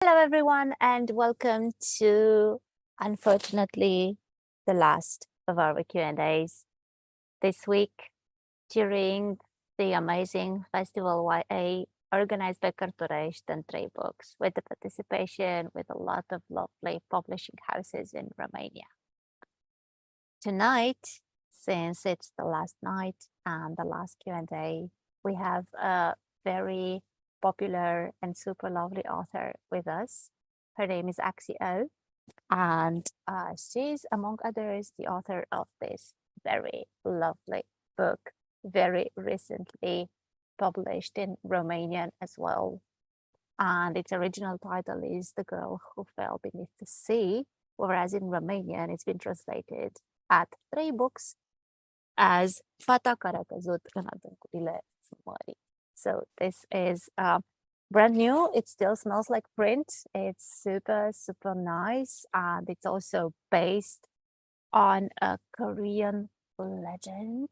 Hello, everyone, and welcome to, unfortunately, the last of our Q&As. This week, during the amazing FestivalYA organized by Carturești and 3 books, with the participation with a lot of lovely publishing houses in Romania. Tonight, since it's the last night and the last Q&A, we have a very popular and super lovely author with us. Her name is Axie Oh, and she's, among others, the author of this very lovely book, very recently published in Romanian as well. And its original title is The Girl Who Fell Beneath the Sea, whereas in Romanian it's been translated at 3 books as Fata, căzut, adâncurile, mării. So this is brand new. It still smells like print. It's super, super nice. And it's also based on a Korean legend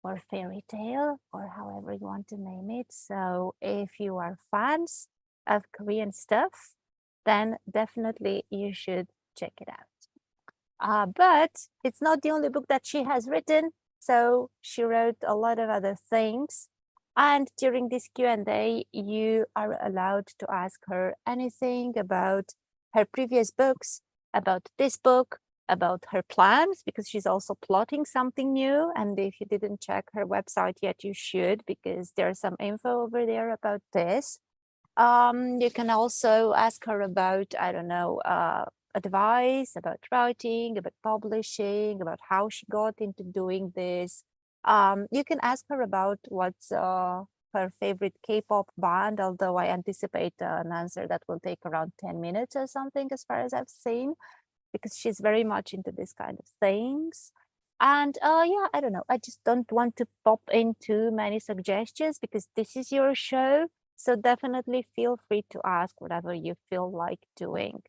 or fairy tale, or however you want to name it. So if you are fans of Korean stuff, then definitely you should check it out. But it's not the only book that she has written. So she wrote a lot of other things. And during this Q&A, you are allowed to ask her anything about her previous books, about this book, about her plans, because she's also plotting something new. And if you didn't check her website yet, you should, because there's some info over there about this. You can also ask her about, I don't know, advice about writing, about publishing, about how she got into doing this. You can ask her about what's her favorite K-pop band, although I anticipate an answer that will take around 10 minutes or something, as far as I've seen, because she's very much into this kind of things. And yeah, I don't know. I just don't want to pop in too many suggestions because this is your show. So definitely feel free to ask whatever you feel like doing.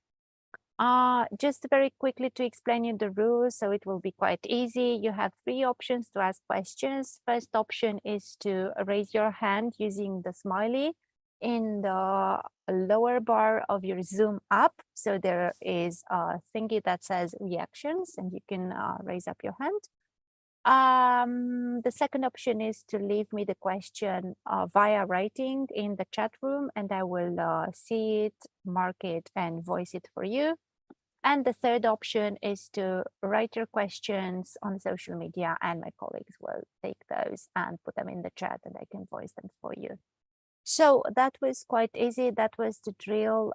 Just very quickly to explain you the rules, so it will be quite easy. You have 3 options to ask questions. First option is to raise your hand using the smiley in the lower bar of your Zoom app. So there is a thingy that says reactions, and you can raise up your hand. The second option is to leave me the question via writing in the chat room, and I will see it, mark it, and voice it for you. And the third option is to write your questions on social media, and my colleagues will take those and put them in the chat, and I can voice them for you. So that was quite easy. That was the drill.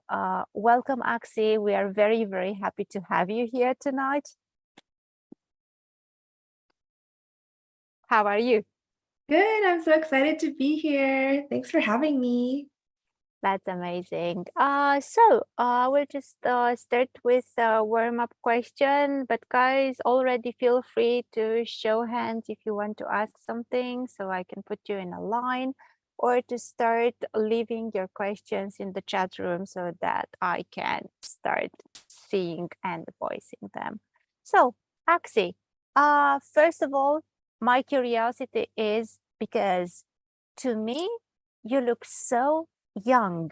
Welcome, Axie. We are very, very happy to have you here tonight. How are you? Good. I'm so excited to be here. Thanks for having me. That's amazing. So we'll just start with a warm-up question, but guys, already feel free to show hands if you want to ask something, so I can put you in a line, or to start leaving your questions in the chat room so that I can start seeing and voicing them. So, Axie, first of all, my curiosity is because to me, you look so young,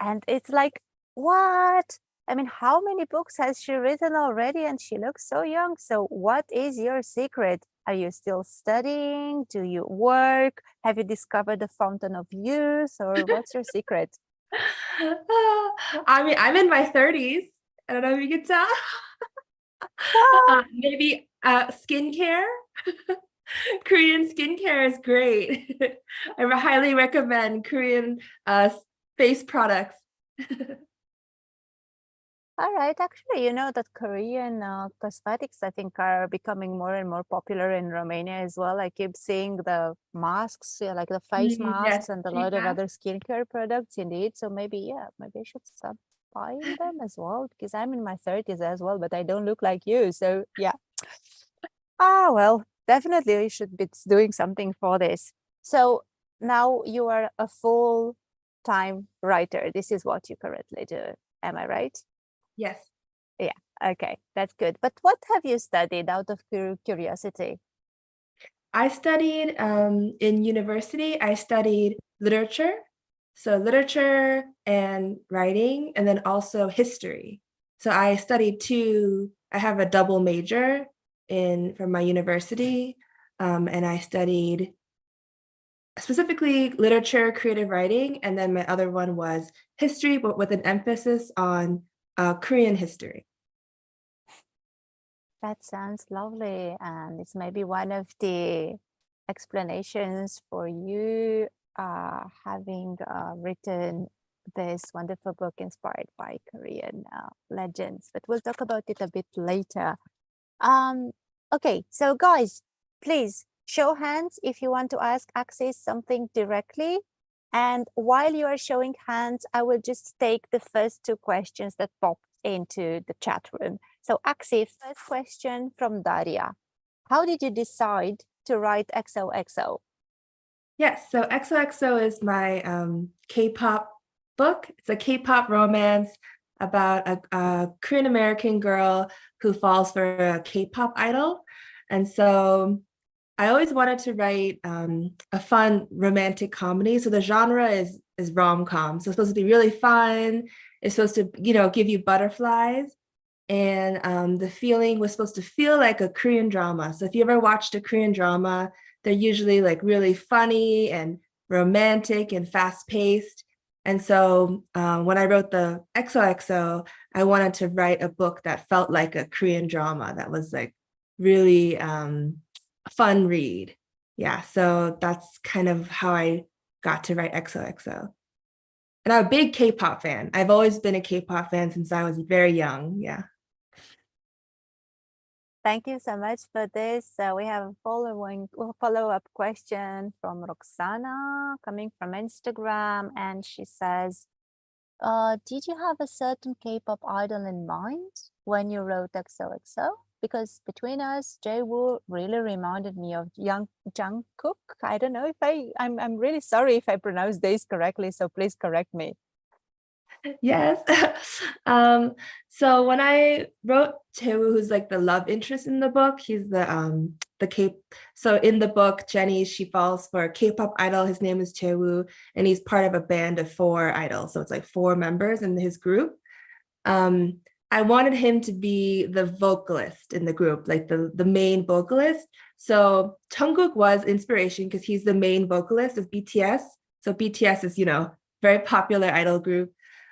and it's like, what? I mean, how many books has she written already, and she looks so young? So what is your secret? Are you still studying? Do you work? Have you discovered the fountain of youth, or what's your secret? I mean, I'm in my 30s. I don't know if you can tell. Maybe skincare. Korean skincare is great. I highly recommend Korean face products. All right, actually, you know that Korean cosmetics, I think, are becoming more and more popular in Romania as well. I keep seeing the masks, like the face masks, Yes, and a sheet lot of mask. other skincare products indeed. So maybe, yeah, maybe I should start buying them as well, because I'm in my 30s as well, but I don't look like you. So yeah. Well, definitely we should be doing something for this. So now you are a full-time writer. This is what you currently do. Am I right? Yes. Yeah, okay, that's good. But what have you studied out of curiosity? I studied in university. I studied literature. So literature and writing, and then also history. So I studied I have a double major from my university, and I studied specifically literature, creative writing, and then my other one was history, but with an emphasis on Korean history. That sounds lovely, and it's maybe one of the explanations for you having written this wonderful book inspired by Korean legends, but we'll talk about it a bit later. Okay, so guys, please show hands if you want to ask Axie something directly. And while you are showing hands, I will just take the first two questions that popped into the chat room. So Axie, first question from Daria. How did you decide to write XOXO? Yes, so XOXO is my K-pop book. It's a K-pop romance about a Korean American girl who falls for a K-pop idol. And so I always wanted to write a fun romantic comedy. So the genre is rom-com. So it's supposed to be really fun. It's supposed to, give you butterflies. And the feeling was supposed to feel like a Korean drama. So if you ever watched a Korean drama, they're usually like really funny and romantic and fast-paced. And so when I wrote the XOXO, I wanted to write a book that felt like a Korean drama that was like really a fun read. Yeah, so that's kind of how I got to write XOXO. And I'm a big K-pop fan. I've always been a K-pop fan since I was very young. Yeah. Thank you so much for this. We have a follow-up question from Roxana coming from Instagram, and she says, did you have a certain K-pop idol in mind when you wrote XOXO? Because between us, Jaewoo really reminded me of young Jungkook. I don't know if I'm really sorry if I pronounced this correctly, so please correct me. Yes. So when I wrote Jaewoo, who's like the love interest in the book, he's the K. So in the book, Jenny, she falls for a K-pop idol. His name is Jaewoo, and he's part of a band of 4 idols. So it's like 4 members in his group. I wanted him to be the vocalist in the group, like the main vocalist. So Jungkook was inspiration because he's the main vocalist of BTS. So BTS is, very popular idol group.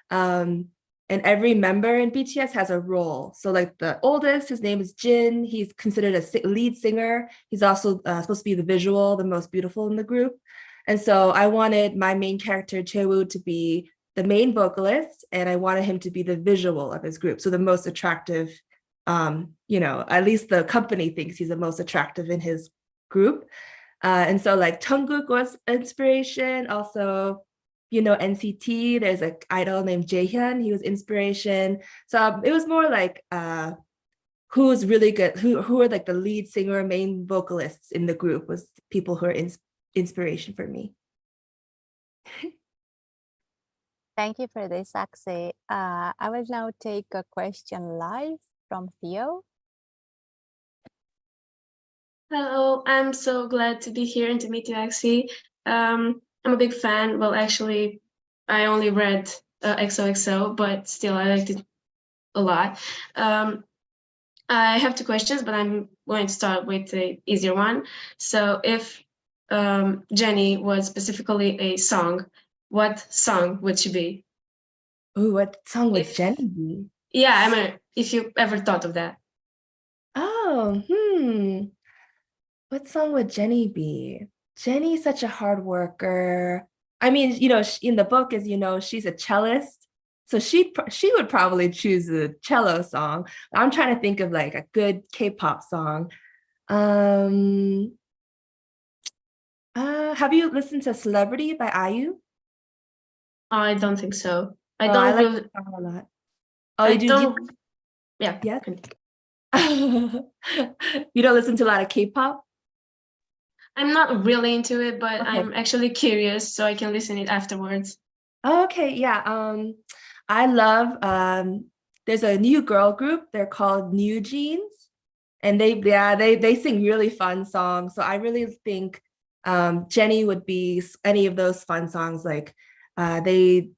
And every member in BTS has a role. So like the oldest, his name is Jin. He's considered a lead singer. He's also supposed to be the most beautiful in the group. And so I wanted my main character, Jaewoo, to be the main vocalist, and I wanted him to be the visual of his group. So the most attractive, at least the company thinks he's the most attractive in his group. And so like Jungkook was inspiration. Also, NCT, there's an idol named Jaehyun. He was inspiration. So it was more like who's really good, who are like the lead singer, main vocalists in the group was people who are inspiration for me. Thank you for this, Axie. I will now take a question live from Theo. Hello, I'm so glad to be here and to meet you, Axie. I'm a big fan. Well, actually, I only read XOXO, but still I liked it a lot. I have 2 questions, but I'm going to start with the easier one. So if Jenny was specifically a song, what song would she be? Ooh, what song would Jenny be? Yeah, if you ever thought of that. Oh, what song would Jenny be? Jenny's such a hard worker. I mean, in the book, as you know, she's a cellist. So she would probably choose a cello song. I'm trying to think of like a good K-pop song. Have you listened to Celebrity by IU? I don't think so. I like the song a lot. Oh, you do? Yeah. Yeah. You don't listen to a lot of K-pop? I'm not really into it, but Okay. I'm actually curious, so I can listen it afterwards. Okay, yeah. I love there's a new girl group. They're called New Jeans, and they sing really fun songs. So I really think Jenny would be any of those fun songs like They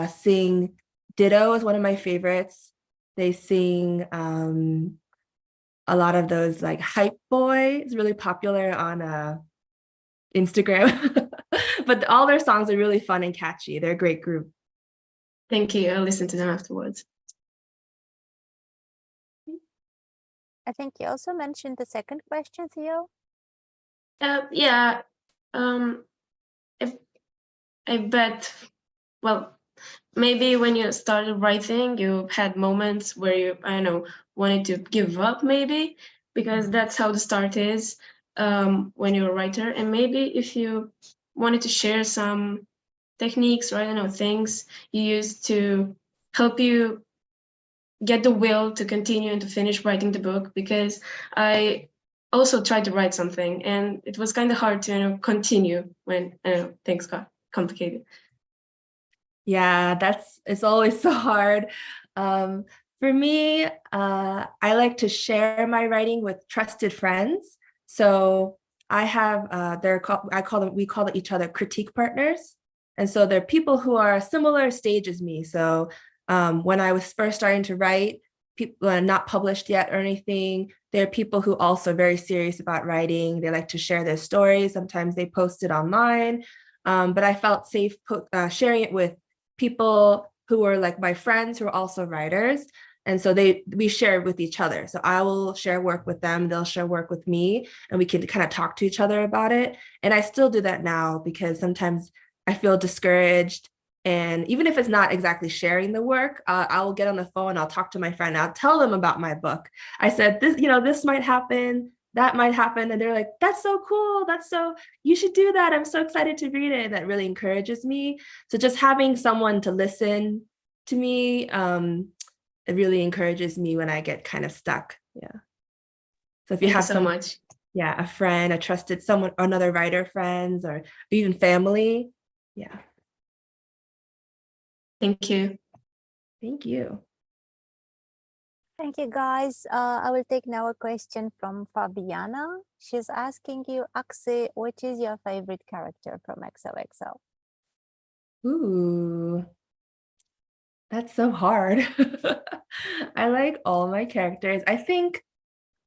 sing Ditto is one of my favorites. They sing a lot of those like Hype Boy. It's really popular on Instagram. But all their songs are really fun and catchy. They're a great group. Thank you. I'll listen to them afterwards. I think you also mentioned the second question, Theo. Yeah. I bet, well, maybe when you started writing, you had moments where you, I don't know, wanted to give up, maybe, because that's how the start is when you're a writer. And maybe if you wanted to share some techniques or, I don't know, things you use to help you get the will to continue and to finish writing the book, because I also tried to write something and it was kind of hard to continue when things got complicated. Yeah, it's always so hard. For me, I like to share my writing with trusted friends. So I have we call each other critique partners. And so they're people who are similar stage as me. So when I was first starting to write, people not published yet or anything, there are people who also are very serious about writing. They like to share their stories. Sometimes they post it online. But I felt safe sharing it with people who were like my friends who are also writers. And so we share with each other. So I will share work with them, they'll share work with me, and we can kind of talk to each other about it. And I still do that now because sometimes I feel discouraged. And even if it's not exactly sharing the work, I will get on the phone, I'll talk to my friend, I'll tell them about my book. I said, this might happen, that might happen. And they're like, that's so cool. You should do that. I'm so excited to read it. And that really encourages me. So just having someone to listen to me, it really encourages me when I get kind of stuck. Yeah. So if you have so much. Yeah, a friend, a trusted someone, another writer friends, or even family. Yeah. Thank you. Thank you. Thank you, guys. I will take now a question from Fabiana. She's asking you, Axie, which is your favorite character from XOXO? Ooh, that's so hard. I like all my characters. I think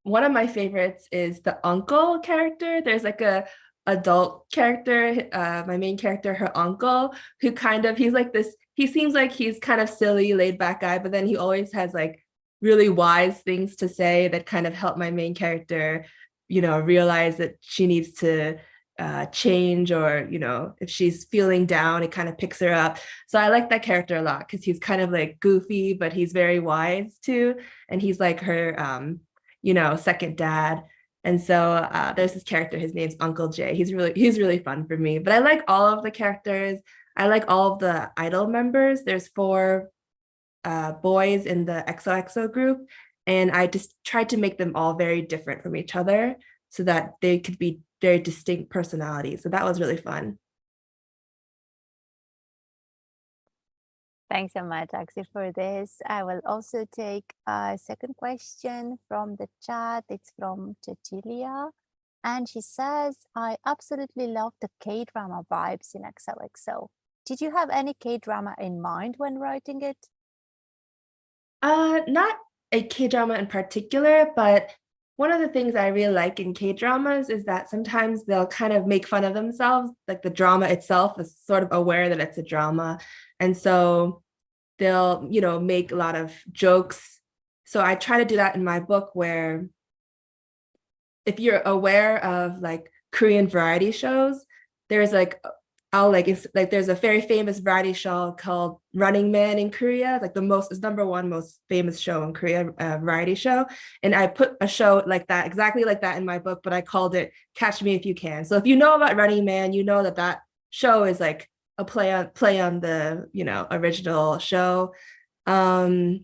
one of my favorites is the uncle character. There's like a adult character, my main character, her uncle, who he's like this, he seems like he's kind of silly, laid back guy, but then he always has like really wise things to say that kind of help my main character, realize that she needs to change, or, if she's feeling down, it kind of picks her up. So I like that character a lot because he's kind of like goofy, but he's very wise too. And he's like her, second dad. And so there's this character, his name's Uncle Jay. He's really fun for me. But I like all of the characters. I like all of the idol members. There's 4 boys in the XOXO group, and I just tried to make them all very different from each other so that they could be very distinct personalities. So that was really fun. Thanks so much, Axie, for this. I will also take a second question from the chat. It's from Cecilia. And she says, I absolutely love the K-drama vibes in XOXO. Did you have any K-drama in mind when writing it? Not a K-drama in particular, but one of the things I really like in K-dramas is that sometimes they'll kind of make fun of themselves, like the drama itself is sort of aware that it's a drama. And so they'll, make a lot of jokes. So I try to do that in my book, where if you're aware of like Korean variety shows, there's like, there's a very famous variety show called Running Man in Korea, like it's #1 most famous show in Korea, variety show. And I put a show like that, exactly like that in my book, but I called it Catch Me If You Can. So if you know about Running Man, you know that show is like a play on the, original show. And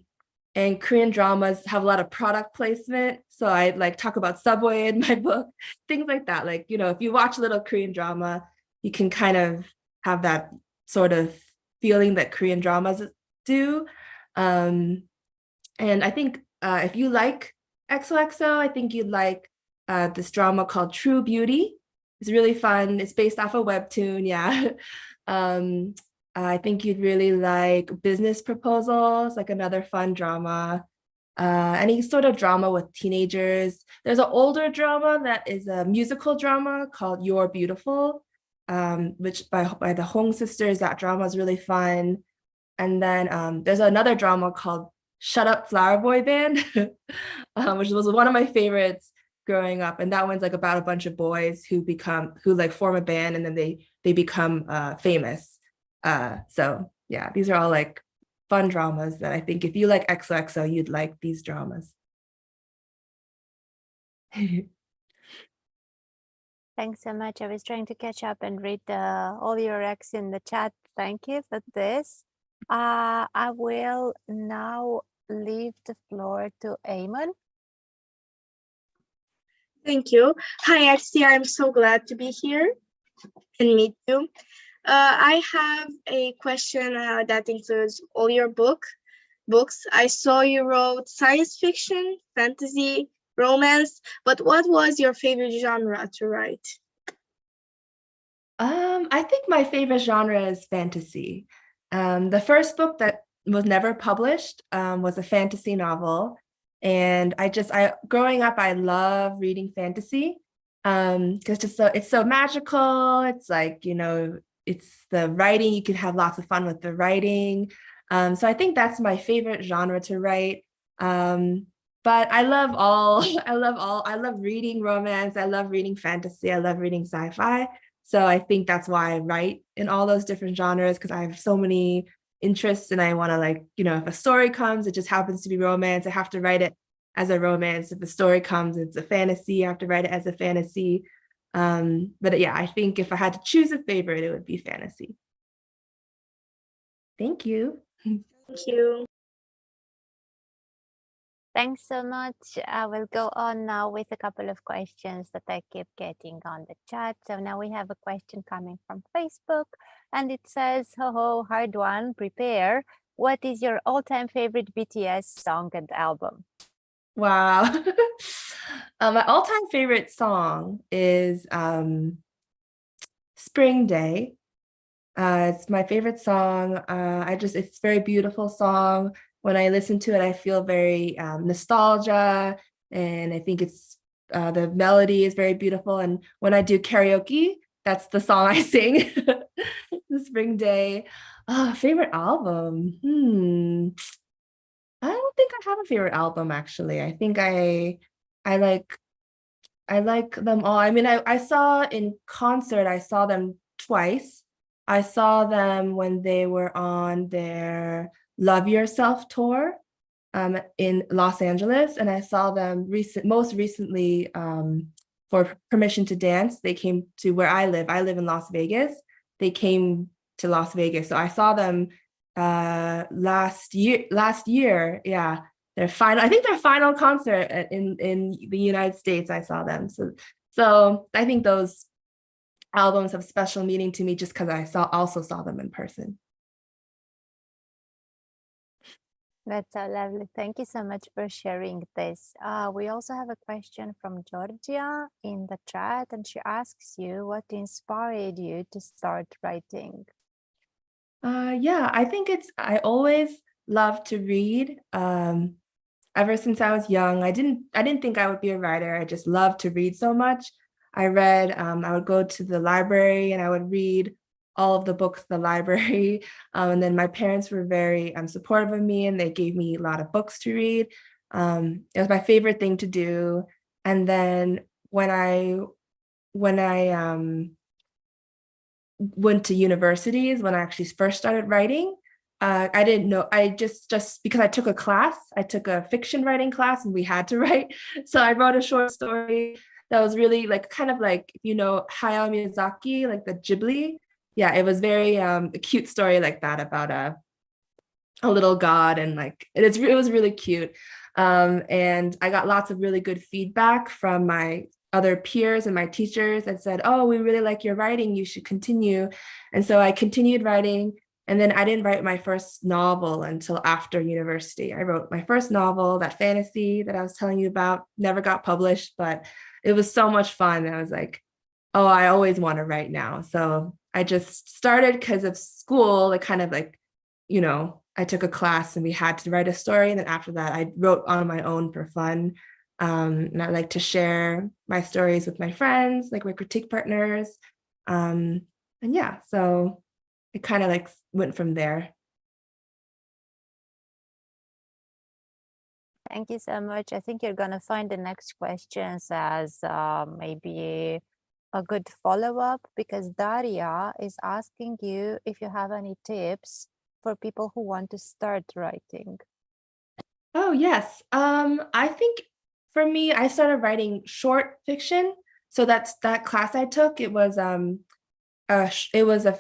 Korean dramas have a lot of product placement. So I like talk about Subway in my book, things like that. Like, if you watch a little Korean drama, you can kind of have that sort of feeling that Korean dramas do. And I think if you like XOXO, I think you'd like this drama called True Beauty. It's really fun. It's based off a webtoon, yeah. I think you'd really like Business Proposals, like another fun drama. Any sort of drama with teenagers. There's an older drama that is a musical drama called You're Beautiful, which by the Hong sisters. That drama is really fun. And then there's another drama called Shut Up Flower Boy Band, which was one of my favorites growing up. And that one's like about a bunch of boys who like form a band, and then they become famous. So yeah, these are all like fun dramas that I think if you like XOXO, you'd like these dramas. Thanks so much. I was trying to catch up and read all your ex in the chat. Thank you for this. I will now leave the floor to Eamon. Thank you. Hi, Axie. I'm so glad to be here and meet you. I have a question that includes all your books. I saw you wrote science fiction, fantasy, romance, but what was your favorite genre to write? I think my favorite genre is fantasy. The first book that was never published was a fantasy novel. And growing up, I love reading fantasy because it's so magical. It's like, it's the writing, you can have lots of fun with the writing. So I think that's my favorite genre to write. But I love reading romance. I love reading fantasy. I love reading sci-fi. So I think that's why I write in all those different genres, because I have so many interests and I want to if a story comes, it just happens to be romance, I have to write it as a romance. If a story comes, it's a fantasy, I have to write it as a fantasy. But yeah, I think if I had to choose a favorite, it would be fantasy. Thank you. Thank you. Thanks so much. I will go on now with a couple of questions that I keep getting on the chat. So now we have a question coming from Facebook, and it says, ho, hard one, prepare. What is your all-time favorite BTS song and album? Wow. My all-time favorite song is Spring Day. It's my favorite song. It's a very beautiful song. When I listen to it, I feel very nostalgia, and I think it's the melody is very beautiful. And when I do karaoke, that's the song I sing. The Spring Day. Favorite album. I don't think I have a favorite album, actually. I think I like them all. I mean, I saw in concert, I saw them twice. I saw them when they were on their Love Yourself tour in Los Angeles, and I saw them most recently for Permission to Dance. They came to where I live. I live in Las Vegas. They came to Las Vegas, so I saw them last year. Yeah, I think their final concert in the United States, I saw them. So I think those albums have special meaning to me just because I also saw them in person. That's so lovely. Thank you so much for sharing this. We also have a question from Georgia in the chat, and she asks you, what inspired you to start writing? Yeah, I think I always loved to read. Ever since I was young, I didn't think I would be a writer. I just loved to read so much. I would go to the library and I would read all of the books in the library. And then my parents were very supportive of me, and they gave me a lot of books to read. It was my favorite thing to do. And then when I went to universities, when I actually first started writing, I didn't know, I just because I took a fiction writing class, and we had to write. So I wrote a short story that was really kind of like, Hayao Miyazaki, like the Ghibli. Yeah, it was very a cute story like that about a little god, and it was really cute. And I got lots of really good feedback from my other peers and my teachers that said, oh, we really like your writing, you should continue. And so I continued writing. And then I didn't write my first novel until after university. I wrote my first novel, that fantasy that I was telling you about, never got published, but it was so much fun. I was like, oh, I always want to write now. So I just started because of school, like kind of like, you know, I took a class and we had to write a story. And then after that, I wrote on my own for fun. And I like to share my stories with my friends, like my critique partners. And yeah, so it kind of like went from there. Thank you so much. I think you're going to find the next questions as maybe a good follow-up, because Daria is asking you if you have any tips for people who want to start writing. Oh, yes. I think for me, I started writing short fiction. So that's that class I took. It was a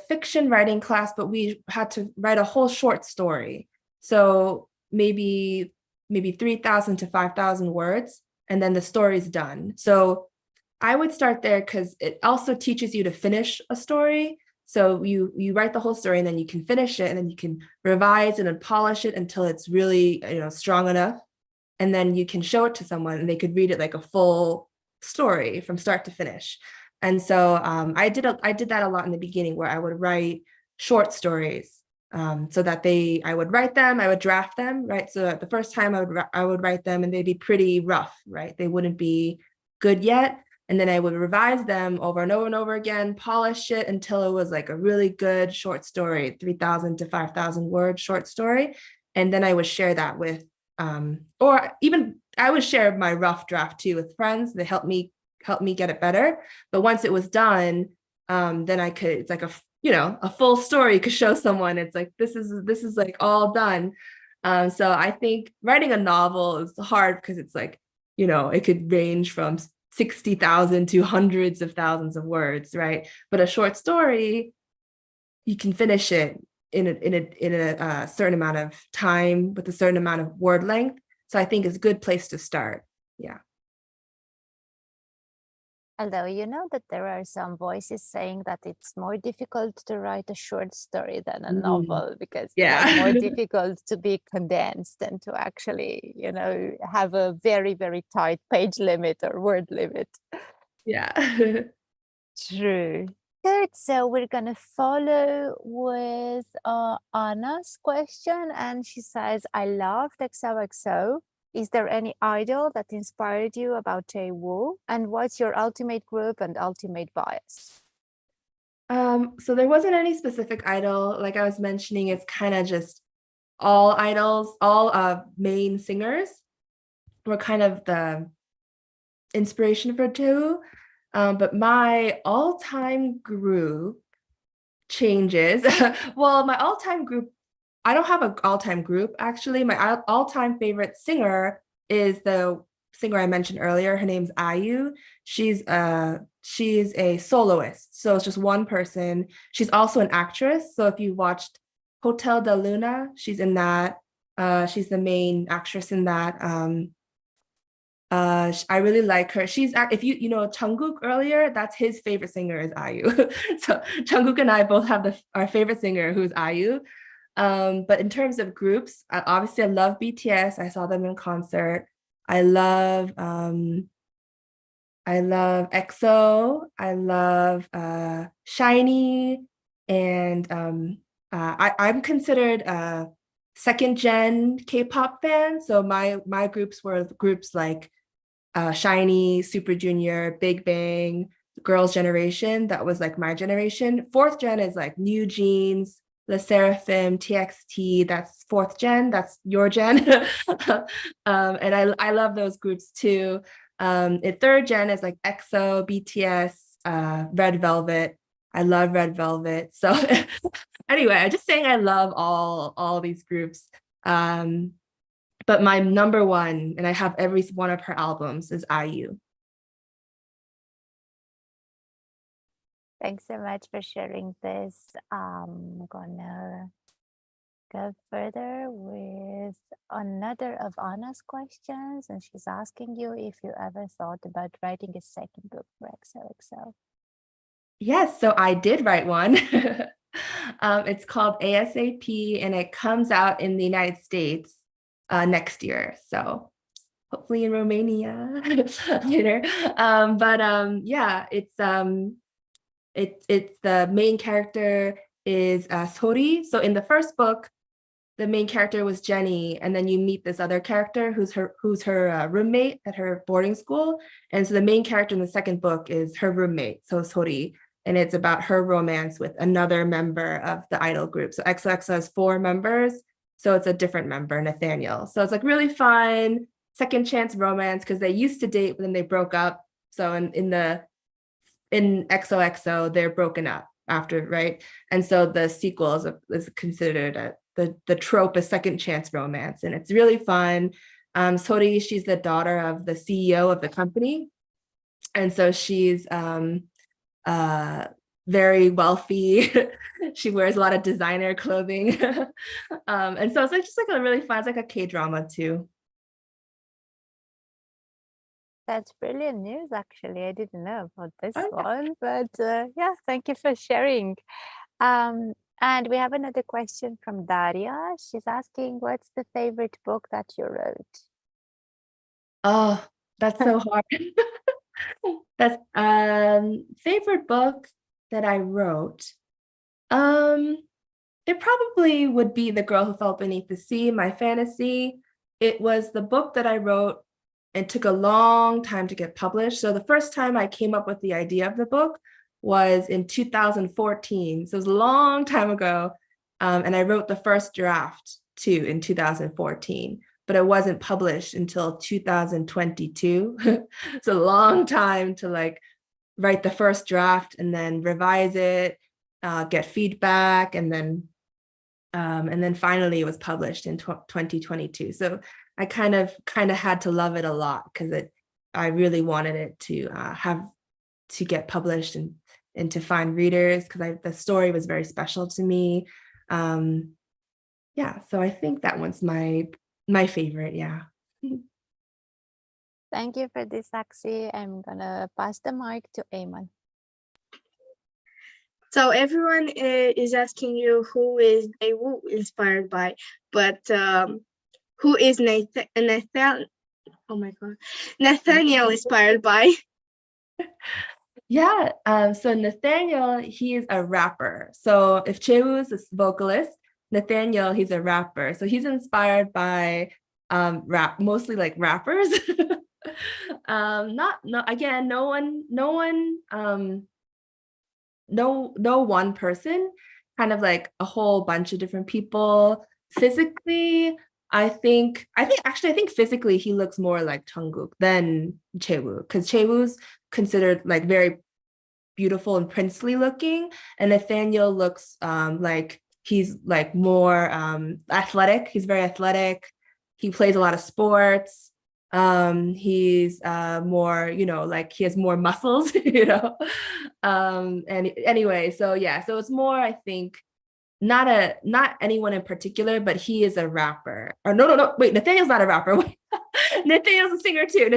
fiction writing class, but we had to write a whole short story. So maybe 3,000 to 5,000 words, and then the story's done. So I would start there because it also teaches you to finish a story. So you write the whole story and then you can finish it and then you can revise it and polish it until it's really, you know, strong enough. And then you can show it to someone and they could read it like a full story from start to finish. And so I did that a lot in the beginning, where I would write short stories so that I would write them, I would draft them, right? So the first time I would write them and they'd be pretty rough, right? They wouldn't be good yet. And then I would revise them over and over and over again, polish it until it was like a really good short story, 3,000 to 5,000 word short story. And then I would share that with, or even I would share my rough draft too with friends. They helped me get it better. But once it was done, then I could, it's like a full story could show someone. It's like, this is like all done. So I think writing a novel is hard because it's like, you know, it could range from 60,000 to hundreds of thousands of words, right? But a short story, you can finish it in a certain amount of time with a certain amount of word length. So I think it's a good place to start. Yeah. Although you know that there are some voices saying that it's more difficult to write a short story than a novel, because it's more difficult to be condensed and to actually, you know, have a very, very tight page limit or word limit. Yeah. True. Good. So we're going to follow with Anna's question. And she says, I loved XOXO. Is there any idol that inspired you about Tae-woo? And what's your ultimate group and ultimate bias? So there wasn't any specific idol. Like I was mentioning, it's kind of just all idols, all main singers were kind of the inspiration for Tae-woo. But my all-time group changes. Well, my all-time group, I don't have an all-time group, actually. My all-time favorite singer is the singer I mentioned earlier. Her name's IU. She's a soloist, so it's just one person. She's also an actress. So if you watched Hotel de Luna, she's in that. She's the main actress in that. I really like her. If you know Jungkook earlier, that's his favorite singer is IU. So Jungkook and I both have our favorite singer, who's IU. But in terms of groups, obviously I love BTS. I saw them in concert. I love EXO. I love SHINee, and I'm considered a second gen K-pop fan. So my groups were groups like SHINee, Super Junior, Big Bang, Girls' Generation. That was like my generation. Fourth gen is like New Jeans, Le Seraphim, TXT. That's fourth gen. That's your gen. And I love those groups too. And third gen is like EXO, BTS, Red Velvet. I love Red Velvet. So anyway, I'm just saying I love all these groups. But my number one, and I have every one of her albums, is IU. Thanks so much for sharing this. I'm gonna go further with another of Anna's questions, and she's asking you if you ever thought about writing a second book for XOXO. Yes, so I did write one. It's called ASAP, and it comes out in the United States next year. So hopefully in Romania later. Yeah, it's the main character is Sori. So in the first book, the main character was Jenny, and then you meet this other character who's her roommate at her boarding school. And so the main character in the second book is her roommate, so Sori, and it's about her romance with another member of the idol group. So XOXO has 4 members, so it's a different member, Nathaniel. So it's like really fun second chance romance because they used to date, but then they broke up. So in XOXO, they're broken up after, right? And so the sequel is considered the trope is second chance romance, and it's really fun. Sori, she's the daughter of the CEO of the company, and so she's very wealthy. She wears a lot of designer clothing, and so it's like just like a really fun. It's like a K-drama too. That's brilliant news, actually. I didn't know about this Oh, yeah. one, but yeah, thank you for sharing. And we have another question from Daria. She's asking, what's the favorite book that you wrote? Oh, that's so hard. That's favorite book that I wrote. It probably would be The Girl Who Fell Beneath the Sea, my fantasy. It was the book that I wrote and took a long time to get published. So the first time I came up with the idea of the book was in 2014. So it was a long time ago. And I wrote the first draft too in 2014, but it wasn't published until 2022. It's a long time to like write the first draft and then revise it, get feedback, and then finally it was published in 2022. So I kind of had to love it a lot because I really wanted it to get published and to find readers because the story was very special to me. Yeah, so I think that one's my favorite. Yeah. Thank you for this, Axie. I'm gonna pass the mic to Eamon. So everyone is asking you who is Daewoo inspired by, but who is Nathaniel? Oh my God, Nathaniel inspired by? Yeah, so Nathaniel, he is a rapper. So if Chewu is a vocalist, Nathaniel, he's a rapper. So he's inspired by rap, mostly like rappers. No one person, kind of like a whole bunch of different people. Physically, I think physically he looks more like Jungkook than Chewu, because Chewu's considered like very beautiful and princely looking, and Nathaniel looks like he's like more athletic. He's very athletic. He plays a lot of sports. He's more, like he has more muscles, and anyway, so yeah, so it's more, I think, not anyone in particular, but he is a rapper. Or no, wait, Nathaniel's not a rapper. Nathaniel's a singer too.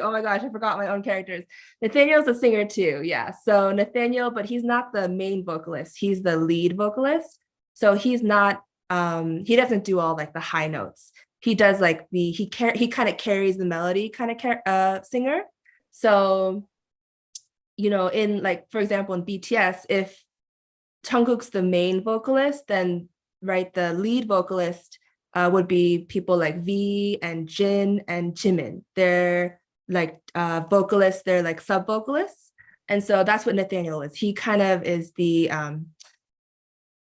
Oh my gosh, I forgot my own characters. Nathaniel's a singer too. Yeah, so Nathaniel, but he's not the main vocalist. He's the lead vocalist. So he's not, he doesn't do all like the high notes. He does like he kind of carries the melody kind of singer. So, in like, for example, in BTS, if Jungkook's the main vocalist, then right, the lead vocalist would be people like V and Jin and Jimin. They're like vocalists, they're like sub-vocalists. And so that's what Nathaniel is. He kind of is the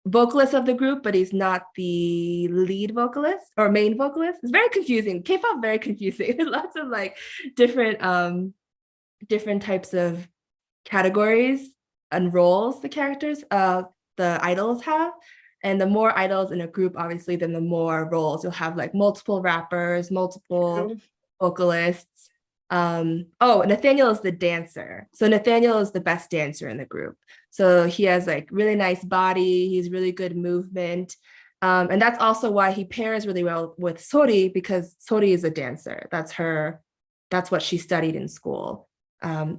vocalist of the group, but he's not the lead vocalist or main vocalist. It's very confusing. K-pop, very confusing. Lots of like different types of categories and roles the characters, the idols have. And the more idols in a group, obviously, then the more roles. You'll have like multiple rappers, multiple vocalists. Nathaniel is the dancer. So Nathaniel is the best dancer in the group. So he has like really nice body. He's really good movement. And that's also why he pairs really well with Sori, because Sori is a dancer. That's what she studied in school.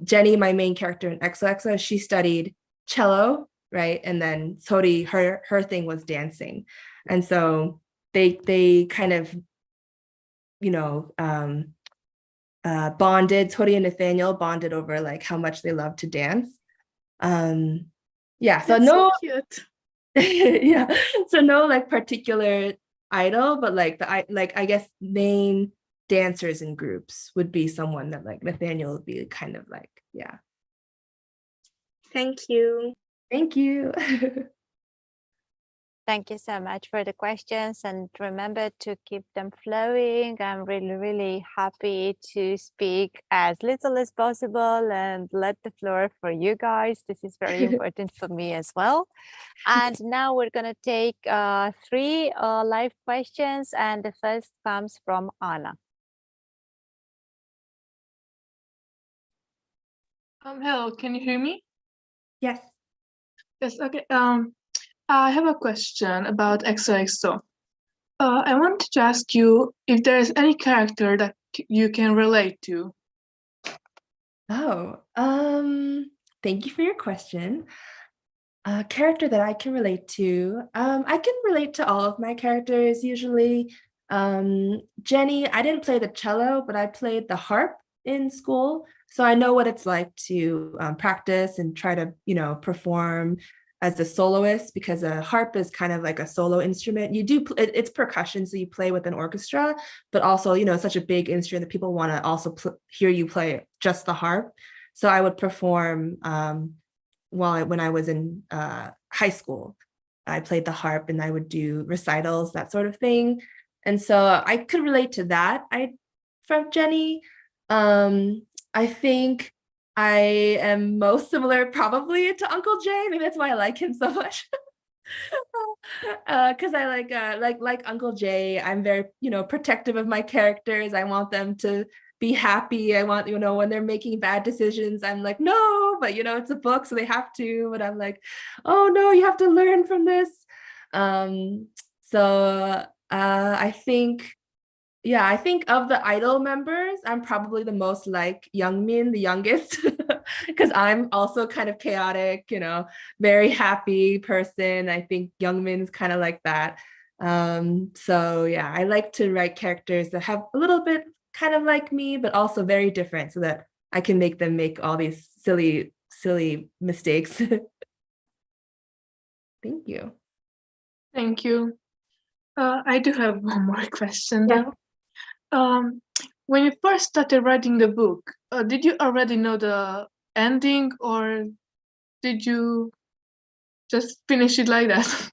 Jenny, my main character in XOXO, she studied cello, right? And then Sori, her thing was dancing. And so they kind of, bonded. Sori and Nathaniel bonded over like how much they love to dance. Yeah, so That's no, so cute. yeah, so no like particular idol, but like I guess main dancers in groups would be someone that like Nathaniel would be kind of like, yeah. Thank you. Thank you. Thank you so much for the questions, and remember to keep them flowing. I'm really, really happy to speak as little as possible and let the floor for you guys. This is very important for me as well. And now we're going to take 3 live questions, and the first comes from Anna. Hello, can you hear me? Yes. Yes, okay. I have a question about XOXO. I wanted to ask you if there is any character that you can relate to. Oh, thank you for your question. A character that I can relate to. I can relate to all of my characters usually. Jenny, I didn't play the cello, but I played the harp in school. So I know what it's like to practice and try to, perform as a soloist, because a harp is kind of like a solo instrument. You do, it's percussion, so you play with an orchestra, but also, it's such a big instrument that people want to also hear you play just the harp. So I would perform when I was in high school. I played the harp and I would do recitals, that sort of thing. And so I could relate to that. From Jenny, I think I am most similar probably to Uncle Jay. Maybe that's why I like him so much. Because I like Uncle Jay. I'm very, protective of my characters. I want them to be happy. I want, when they're making bad decisions, I'm like, no, but it's a book, so they have to. But I'm like, oh no, you have to learn from this. So I think of the idol members, I'm probably the most like Youngmin, the youngest, because I'm also kind of chaotic, very happy person. I think Youngmin's kind of like that. So yeah, I like to write characters that have a little bit kind of like me, but also very different, so that I can make them make all these silly mistakes. Thank you. Thank you. I do have one more question Yeah. though. When you first started writing the book, did you already know the ending, or did you just finish it like that?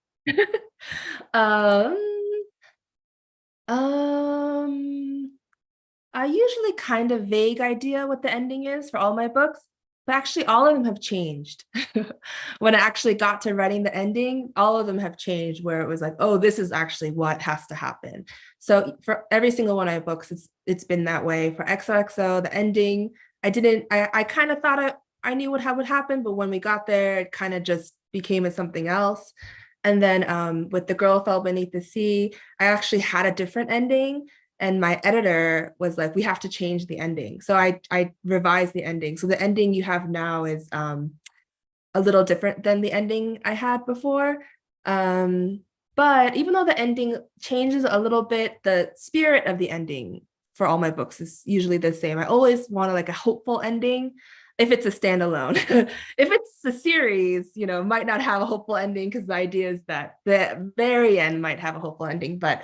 I usually kind of vague idea what the ending is for all my books, but actually all of them have changed. When I actually got to writing the ending, all of them have changed, where it was like, oh, this is actually what has to happen. So for every single one of my books, it's been that way. For XOXO, the ending, I kind of thought I knew what would happen, but when we got there, it kind of just became something else. And then with The Girl Fell Beneath the Sea, I actually had a different ending. And my editor was like, we have to change the ending. So I revised the ending. So the ending you have now is a little different than the ending I had before. But even though the ending changes a little bit, the spirit of the ending for all my books is usually the same. I always want like a hopeful ending if it's a standalone. If it's a series, might not have a hopeful ending, because the idea is that the very end might have a hopeful ending. But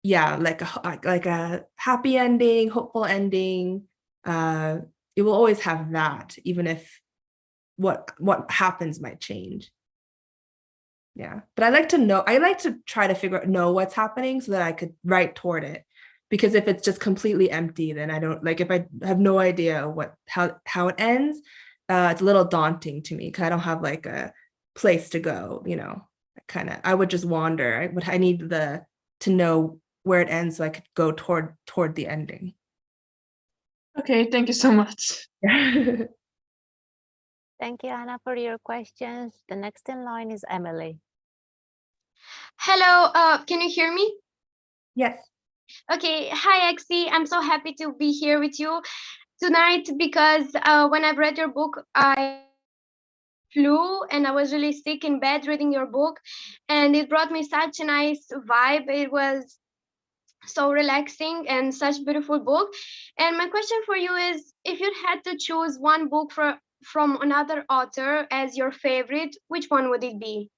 yeah, like a happy ending, hopeful ending. It will always have that, even if what happens might change. Yeah, but I like to try to know what's happening so that I could write toward it. Because if it's just completely empty, then I don't like, if I have no idea how it ends, it's a little daunting to me, because I don't have like a place to go, I would just wander. I need to know where it ends so I could go toward the ending. Okay, thank you so much. Thank you, Anna, for your questions. The next in line is Emily. Hello, can you hear me? Yes. Okay, hi Axie. I'm so happy to be here with you tonight, because when I've read your book, I flu and I was really sick in bed reading your book, and it brought me such a nice vibe. It was so relaxing and such a beautiful book. And my question for you is, if you had to choose one book from another author as your favorite, which one would it be?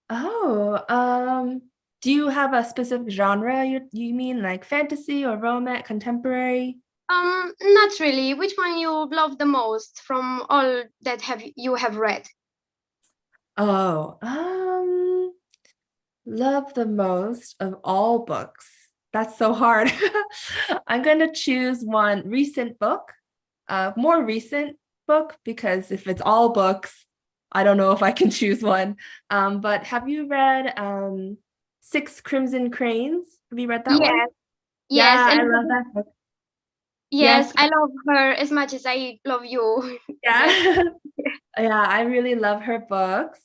Oh, do you have a specific genre? You mean like fantasy or romance, contemporary? Not really. Which one you love the most from all that you have read? Oh, love the most of all books. That's so hard. I'm going to choose one recent book, more recent book, because if it's all books, I don't know if I can choose one. But have you read Six Crimson Cranes? Have you read that one? Yes, Yeah, yes, I and love that book. yes, Yes. I love her as much as I love you. Yeah. Yeah, I really love her books.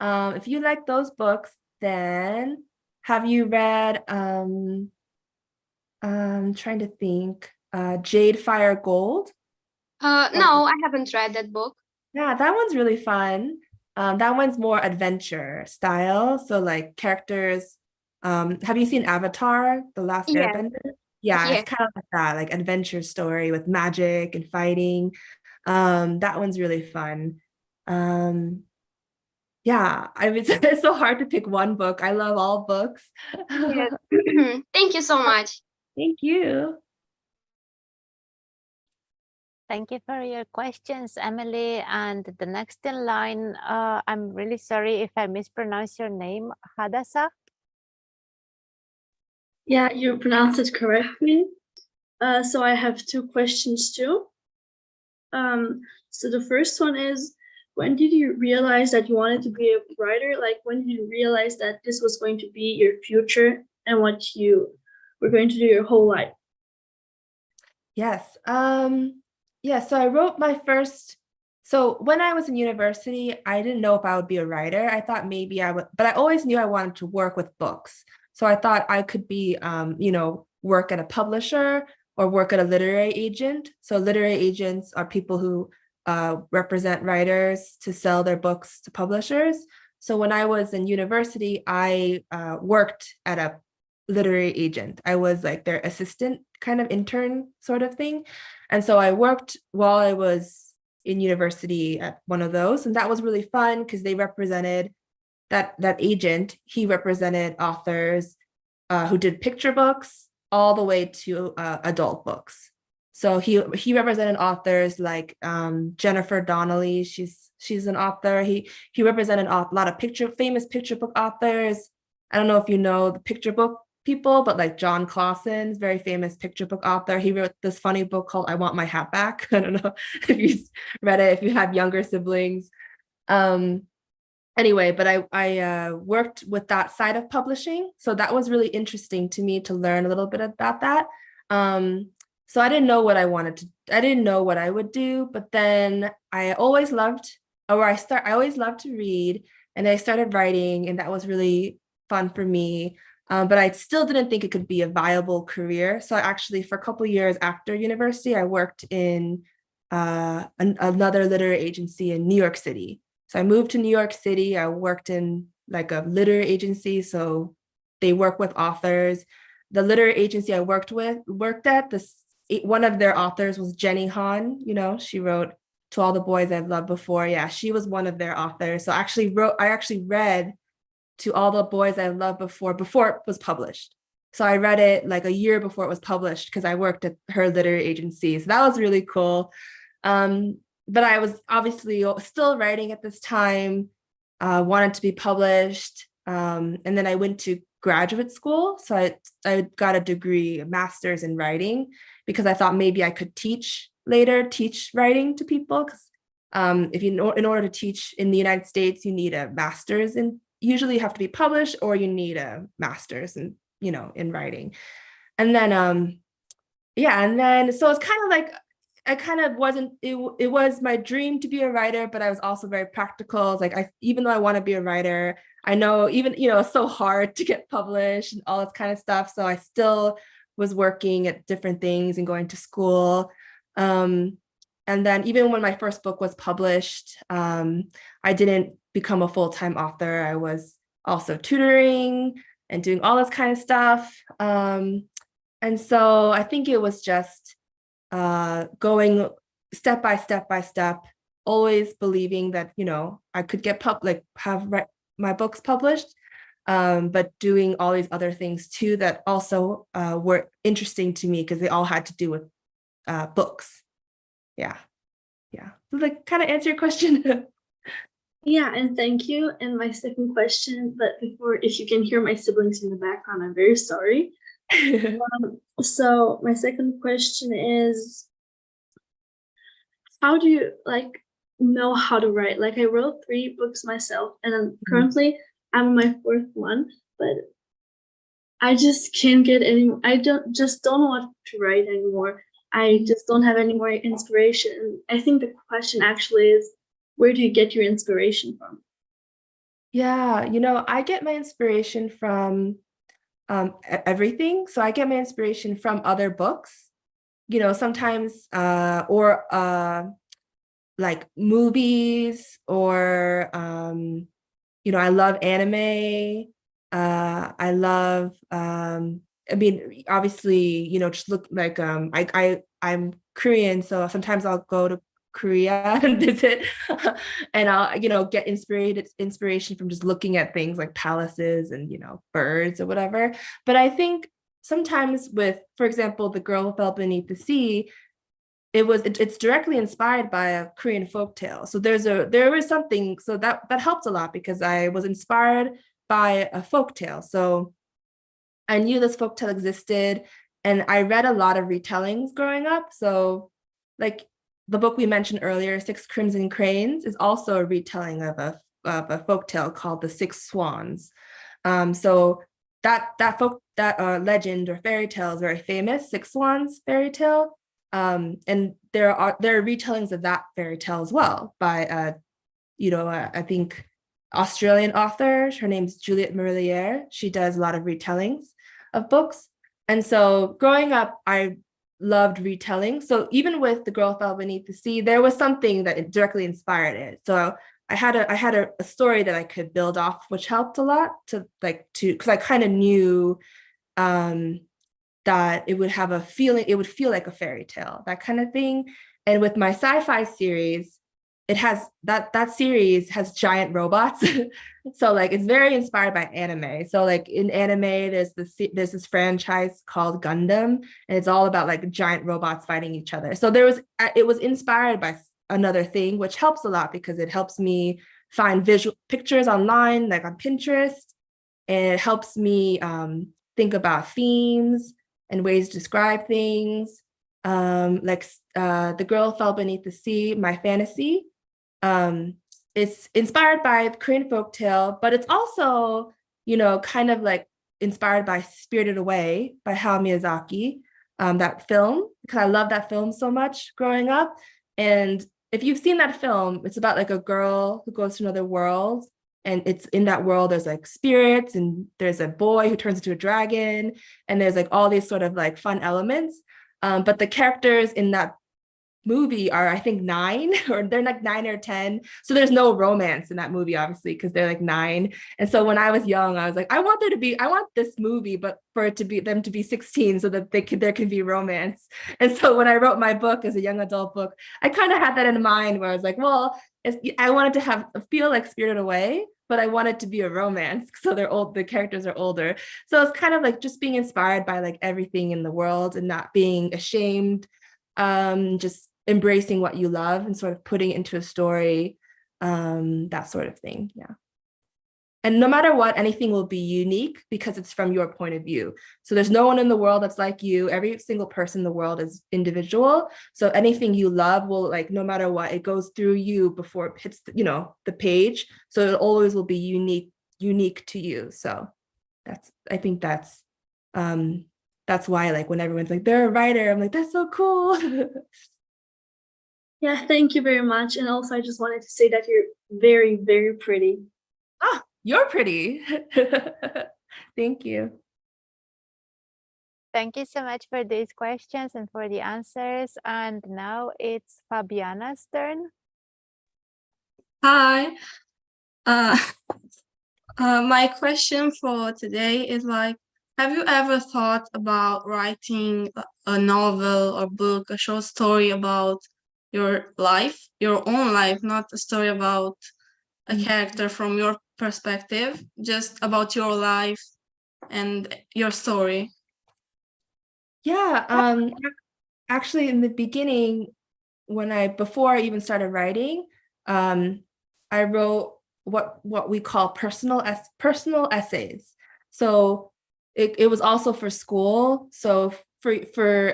If you like those books, then have you read trying to think, Jade Fire Gold? No, I haven't read that book. Yeah, that one's really fun. That one's more adventure style. So like characters, have you seen Avatar, The Last Yes, Airbender? Yeah, yes. it's kind of like that, like adventure story with magic and fighting. That one's really fun. Yeah, I mean, it's so hard to pick one book. I love all books. Yes. Thank you so much. Thank you. Thank you for your questions, Emily. And the next in line, I'm really sorry if I mispronounce your name, Hadasa. Yeah, you pronounced it correctly. So I have two questions too. So the first one is, when did you realize that you wanted to be a writer? Like, when did you realize that this was going to be your future and what you were going to do your whole life? Yes. Yeah, so I wrote my first, so when I was in university, I didn't know if I would be a writer. I thought maybe I would, but I always knew I wanted to work with books. So I thought I could be, work at a publisher or work at a literary agent. So literary agents are people who represent writers to sell their books to publishers. So when I was in university, I worked at a literary agent. I was like their assistant kind of intern sort of thing. And so I worked while I was in university at one of those. And that was really fun because they represented that agent. He represented authors who did picture books all the way to adult books. So he represented authors like Jennifer Donnelly. She's an author. He represented a lot of famous picture book authors. I don't know if you know the picture book people, but like John Clausen's very famous picture book author. He wrote this funny book called I Want My Hat Back. I don't know if you read it, if you have younger siblings. Anyway, but I worked with that side of publishing. So that was really interesting to me to learn a little bit about that. So I didn't know what I wanted to, I didn't know what I would do, but then I always loved to read, and I started writing, and that was really fun for me. But I still didn't think it could be a viable career. So actually, for a couple of years after university, I worked in another literary agency in New York City. So I moved to New York City. I worked in like a literary agency. So they work with authors. The literary agency I worked at, one of their authors was Jenny Han. She wrote To All the Boys I've Loved Before. Yeah, she was one of their authors. So I actually read To All the Boys I Loved Before it was published. So I read it like a year before it was published because I worked at her literary agency. So that was really cool. But I was obviously still writing at this time, wanted to be published. And then I went to graduate school. So I got a degree, a master's in writing, because I thought maybe I could teach writing to people. Because in order to teach in the United States, you need a master's, and usually you have to be published, or you need a master's in writing. And then so it's kind of like, I kind of wasn't, it was my dream to be a writer, but I was also very practical. It's like, even though I want to be a writer, I know even, it's so hard to get published and all this kind of stuff. So I still was working at different things and going to school. And then even when my first book was published, I didn't become a full-time author. I was also tutoring and doing all this kind of stuff. And so I think it was just step by step, always believing that, you know, I could get my books published, but doing all these other things too that also were interesting to me because they all had to do with books. Yeah. Does that kind of answer your question? Yeah, and thank you. And my second question, but before, if you can hear my siblings in the background, I'm very sorry. So my second question is, how do you know how to write? Like, I wrote 3 books myself, and currently I'm on my 4th one, but I just can't get any. I don't know what to write anymore. I just don't have any more inspiration. I think the question actually is, where do you get your inspiration from? Yeah, you know, I get my inspiration from everything. So I get my inspiration from other books, you know, sometimes or like movies, or you know, I love anime. I love I mean, obviously, you know, just look like I'm Korean, so sometimes I'll go to Korea and visit, and I'll, you know, get inspiration from just looking at things like palaces and, you know, birds or whatever. But I think sometimes with, for example, The Girl Who Fell Beneath the Sea, it's directly inspired by a Korean folktale. So there was something, so that helped a lot because I was inspired by a folktale. So I knew this folktale existed, and I read a lot of retellings growing up. So like the book we mentioned earlier, Six Crimson Cranes, is also a retelling of a folktale called The Six Swans. So that legend or fairy tale is very famous, Six Swans fairy tale. And there are retellings of that fairy tale as well by you know, I think Australian author. Her name's Juliette Marillier. She does a lot of retellings of books. And so growing up, I loved retelling. So even with The Girl Who Fell Beneath the Sea, there was something that directly inspired it. So I had a story that I could build off, which helped a lot because I kind of knew that it would have a feeling, it would feel like a fairy tale, that kind of thing. And with my sci-fi series, it has that series has giant robots. So like it's very inspired by anime. So like in anime, there's this franchise called Gundam, and it's all about like giant robots fighting each other. So it was inspired by another thing, which helps a lot because it helps me find visual pictures online, like on Pinterest, and it helps me think about themes and ways to describe things. Like The Girl Who Fell Beneath the Sea, my fantasy. It's inspired by Korean folktale, but it's also, you know, kind of like inspired by Spirited Away by Hayao Miyazaki, that film, because I love that film so much growing up. And if you've seen that film, it's about like a girl who goes to another world, and it's in that world, there's like spirits, and there's a boy who turns into a dragon, and there's like all these sort of like fun elements. But the characters in that movie are, I think, 9, or they're like 9 or 10. So there's no romance in that movie, obviously, because they're like 9. And so when I was young, I was like, I want this movie, but for it to be them to be 16 so that there can be romance. And so when I wrote my book as a young adult book, I kind of had that in mind, where I was like, well, I wanted to feel like Spirited Away, but I want it to be a romance. So the characters are older. So it's kind of like just being inspired by like everything in the world and not being ashamed, just embracing what you love and sort of putting it into a story, that sort of thing. Yeah. And no matter what, anything will be unique because it's from your point of view. So there's no one in the world that's like you. Every single person in the world is individual. So anything you love will, like, no matter what, it goes through you before it hits, the page. So it always will be unique to you. So I think that's why, like, when everyone's like, they're a writer, I'm like, that's so cool. Yeah, thank you very much. And also, I just wanted to say that you're very, very pretty. Ah, you're pretty. Thank you. Thank you so much for these questions and for the answers. And now it's Fabiana's turn. Hi. My question for today is, like, have you ever thought about writing a novel or book, a short story about your life, your own life, not a story about a character from your perspective, just about your life and your story. Yeah, actually in the beginning, before I even started writing, I wrote what we call personal essays. So it was also for school. So for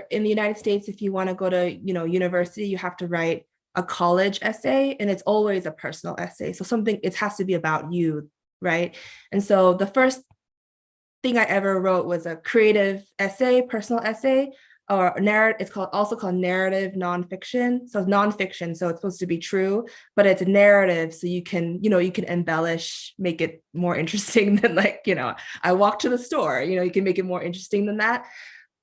in the United States, if you want to go to university, you have to write a college essay, and it's always a personal essay. So it has to be about you, right? And so the first thing I ever wrote was a creative essay, personal essay, or narrative. It's also called narrative nonfiction. So it's nonfiction, so it's supposed to be true, but it's a narrative, so you can embellish, make it more interesting than I walked to the store. You can make it more interesting than that.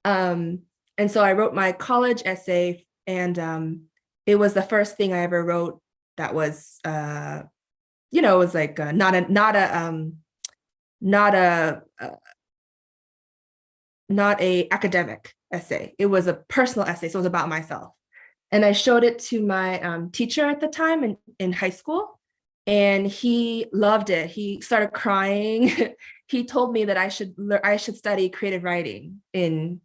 And so I wrote my college essay, and it was the first thing I ever wrote that was, it was like not a academic essay. It was a personal essay, so it was about myself. And I showed it to my teacher at the time in high school, and he loved it. He started crying. He told me that I should study creative writing in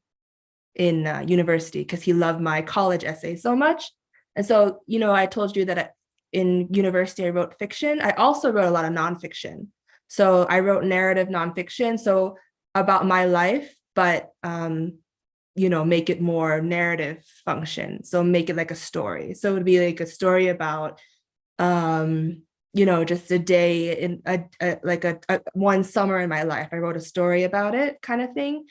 university because he loved my college essay so much. And so, I told you that in university I wrote fiction. I also wrote a lot of nonfiction. So I wrote narrative nonfiction, so about my life, but make it more narrative function. So make it like a story. So it would be like a story about just a day in one summer in my life. I wrote a story about it, kind of thing.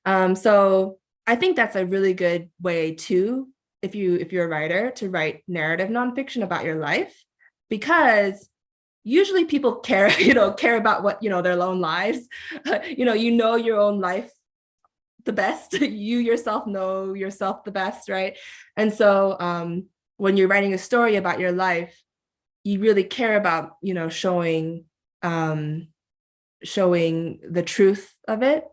So I think that's a really good way too, if you're a writer, to write narrative nonfiction about your life, because usually people care about what, their own lives. Your own life the best. You yourself know yourself the best, right? And so when you're writing a story about your life, you really care about, showing the truth of it,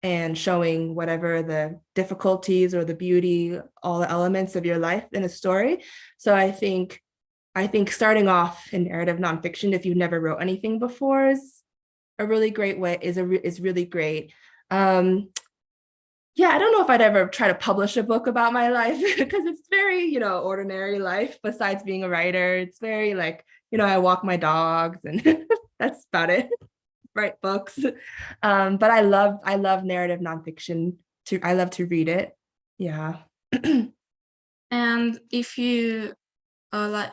and showing whatever the difficulties or the beauty, all the elements of your life in a story. So I think starting off in narrative nonfiction, if you've never wrote anything before, is a really great way, is really great. Yeah, I don't know if I'd ever try to publish a book about my life because it's very, ordinary life. Besides being a writer, it's very I walk my dogs and that's about it. Write books. But I love narrative nonfiction too. I love to read it. Yeah. And if you are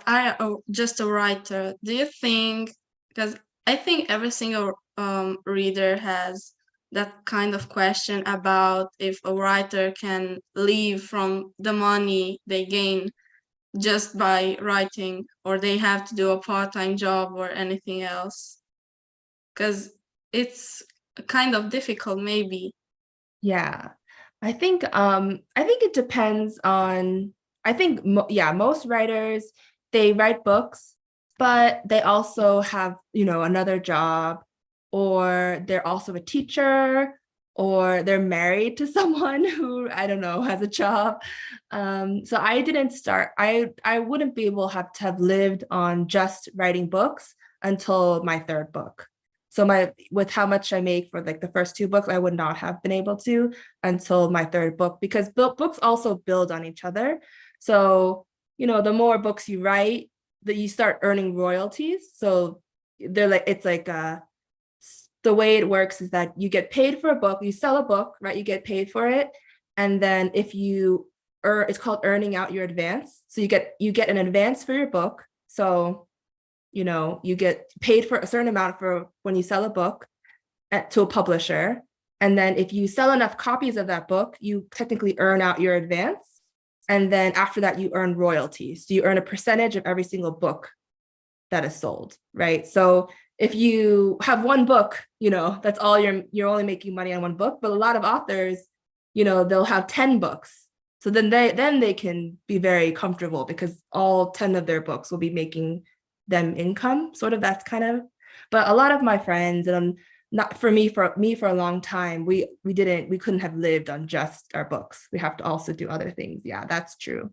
just a writer, do you think, because I think every single reader has that kind of question about if a writer can live from the money they gain just by writing, or they have to do a part-time job or anything else, because it's kind of difficult maybe. Yeah, I think it depends on, most writers, they write books, but they also have, another job, or they're also a teacher, or they're married to someone who, I don't know, has a job. So I didn't start, I wouldn't be able to have lived on just writing books until my third book. So with how much I make for the first two books, I would not have been able to until my third book, because books also build on each other. So, the more books you write, that you start earning royalties. So the way it works is that you get paid for a book, you sell a book, right? You get paid for it. And then if you it's called earning out your advance. So you get an advance for your book. So, you get paid for a certain amount for when you sell a book to a publisher. And then if you sell enough copies of that book, you technically earn out your advance. And then after that, you earn royalties. So you earn a percentage of every single book that is sold, right? So if you have one book, that's all you're only making money on one book. But a lot of authors, they'll have 10 books. So then they can be very comfortable because all 10 of their books will be making them income. Sort of, that's kind of, but a lot of my friends, and not for me, for a long time, we couldn't have lived on just our books. We have to also do other things. Yeah, that's true.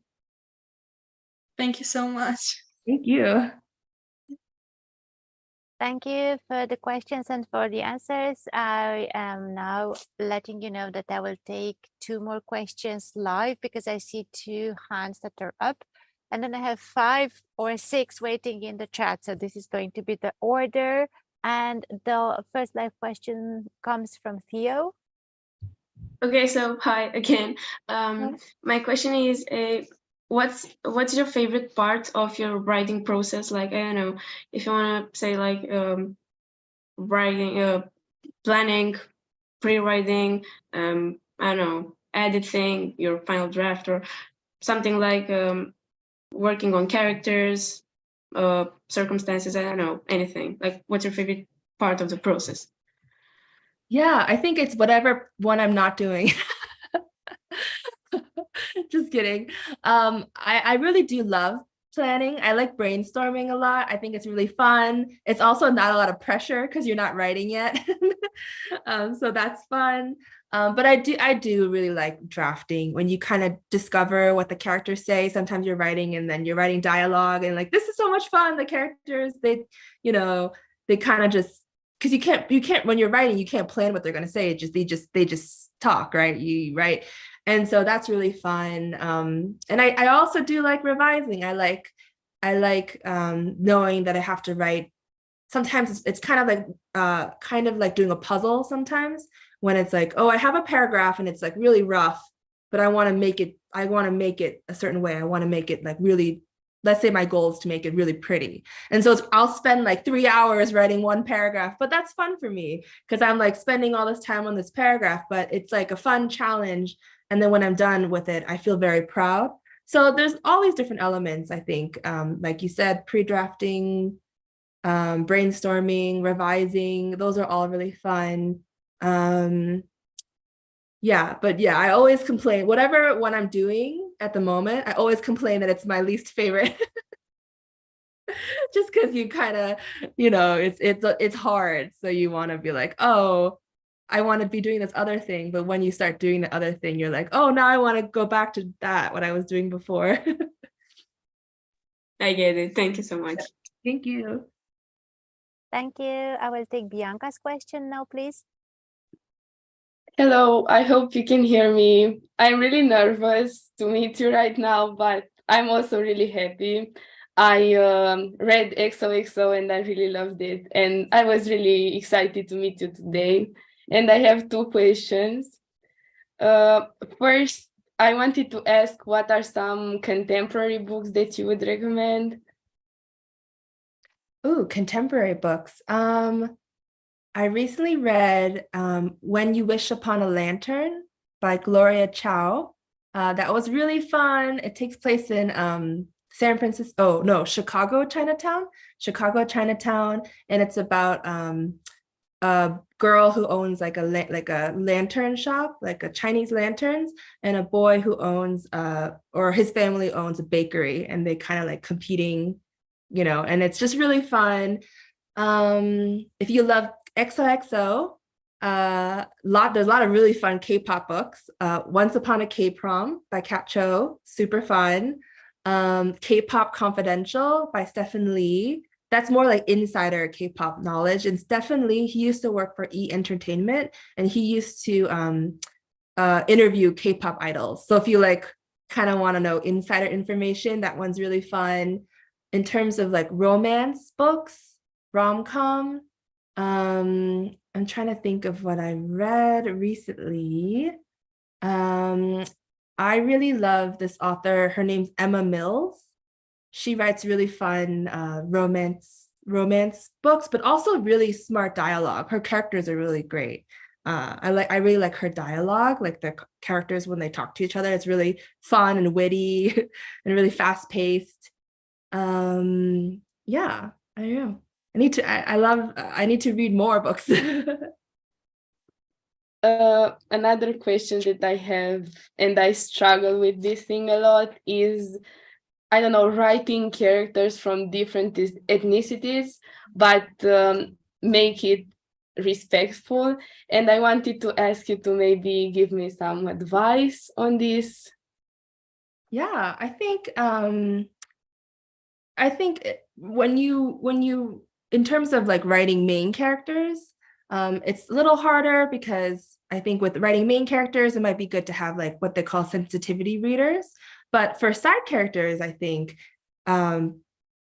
Thank you so much. Thank you. Thank you for the questions and for the answers. I am now letting you know that I will take 2 more questions live because I see 2 hands that are up. And then I have 5 or 6 waiting in the chat. So this is going to be the order. And the first live question comes from Theo. Okay, so hi again. My question is, what's your favorite part of your writing process? Like, I don't know, if you want to say like writing, planning, pre-writing, I don't know, editing, your final draft, or something like working on characters, circumstances, I don't know, anything. Like, what's your favorite part of the process? Yeah, I think it's whatever one I'm not doing. Just kidding. I really do love planning. I like brainstorming a lot. I think it's really fun. It's also not a lot of pressure because you're not writing yet. So that's fun. But I do really like drafting when you kind of discover what the characters say. Sometimes you're writing and then you're writing dialogue and like, this is so much fun. The characters, they kind of just, because you can't when you're writing, you can't plan what they're going to say. They just talk, right? You write. And so that's really fun. And I also do like revising. I like knowing that I have to write. Sometimes it's kind of like doing a puzzle sometimes, when it's like, oh, I have a paragraph and it's like really rough, but I want to make it a certain way. I want to make it like really, let's say my goal is to make it really pretty. And so I'll spend like 3 hours writing one paragraph, but that's fun for me because I'm like spending all this time on this paragraph, but it's like a fun challenge. And then when I'm done with it, I feel very proud. So there's all these different elements, I think, like you said, pre-drafting, brainstorming, revising, those are all really fun. I always complain, whatever one I'm doing at the moment, I always complain that it's my least favorite. Just because you kind of, it's hard. So you want to be like, oh, I want to be doing this other thing. But when you start doing the other thing, you're like, oh, now I want to go back to that, what I was doing before. I get it. Thank you so much. Thank you. Thank you. I will take Bianca's question now, please. Hello, I hope you can hear me. I'm really nervous to meet you right now, but I'm also really happy. I read XOXO and I really loved it. And I was really excited to meet you today. And I have 2 questions. First, I wanted to ask, what are some contemporary books that you would recommend? Ooh, contemporary books. I recently read When You Wish Upon a Lantern by Gloria Chow. That was really fun. It takes place in Chicago, Chinatown. And it's about a girl who owns like a lantern shop, like a Chinese lanterns, and a boy who owns or his family owns a bakery, and they kind of like competing, and it's just really fun. If you love XOXO, there's a lot of really fun K-pop books. Once Upon a K-Prom by Kat Cho, super fun. K-pop Confidential by Stephen Lee. That's more like insider K-pop knowledge. And Stephen Lee, he used to work for E! Entertainment, and he used to interview K-pop idols. So if you like kind of want to know insider information, that one's really fun. In terms of like romance books, rom-com, I'm trying to think of what I read recently. I really love this author. Her name's Emma Mills. She writes really fun romance books, but also really smart dialogue. Her characters are really great. I really like her dialogue, like the characters when they talk to each other. It's really fun and witty and really fast paced. Yeah, I don't know. I need to read more books. Another question that I have, and I struggle with this thing a lot, is, I don't know, writing characters from different ethnicities, but make it respectful. And I wanted to ask you to maybe give me some advice on this. Yeah, I think I think when you in terms of like writing main characters, it's a little harder because I think with writing main characters, it might be good to have like what they call sensitivity readers. But for side characters, I think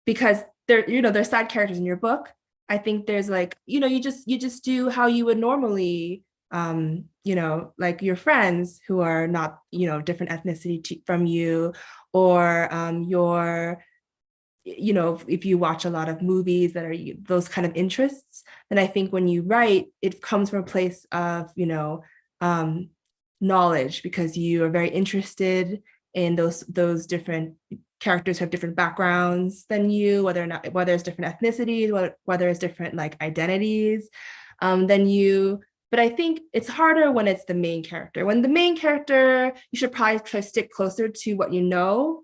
because they're side characters in your book, I think there's like, you just do how you would normally, like your friends who are not, different ethnicity from you, or if you watch a lot of movies that are those kind of interests, then I think when you write, it comes from a place of, knowledge, because you are very interested in those different characters who have different backgrounds than you, whether it's different ethnicities, whether it's different like identities than you. But I think it's harder when it's the main character. When the main character, you should probably try to stick closer to what you know,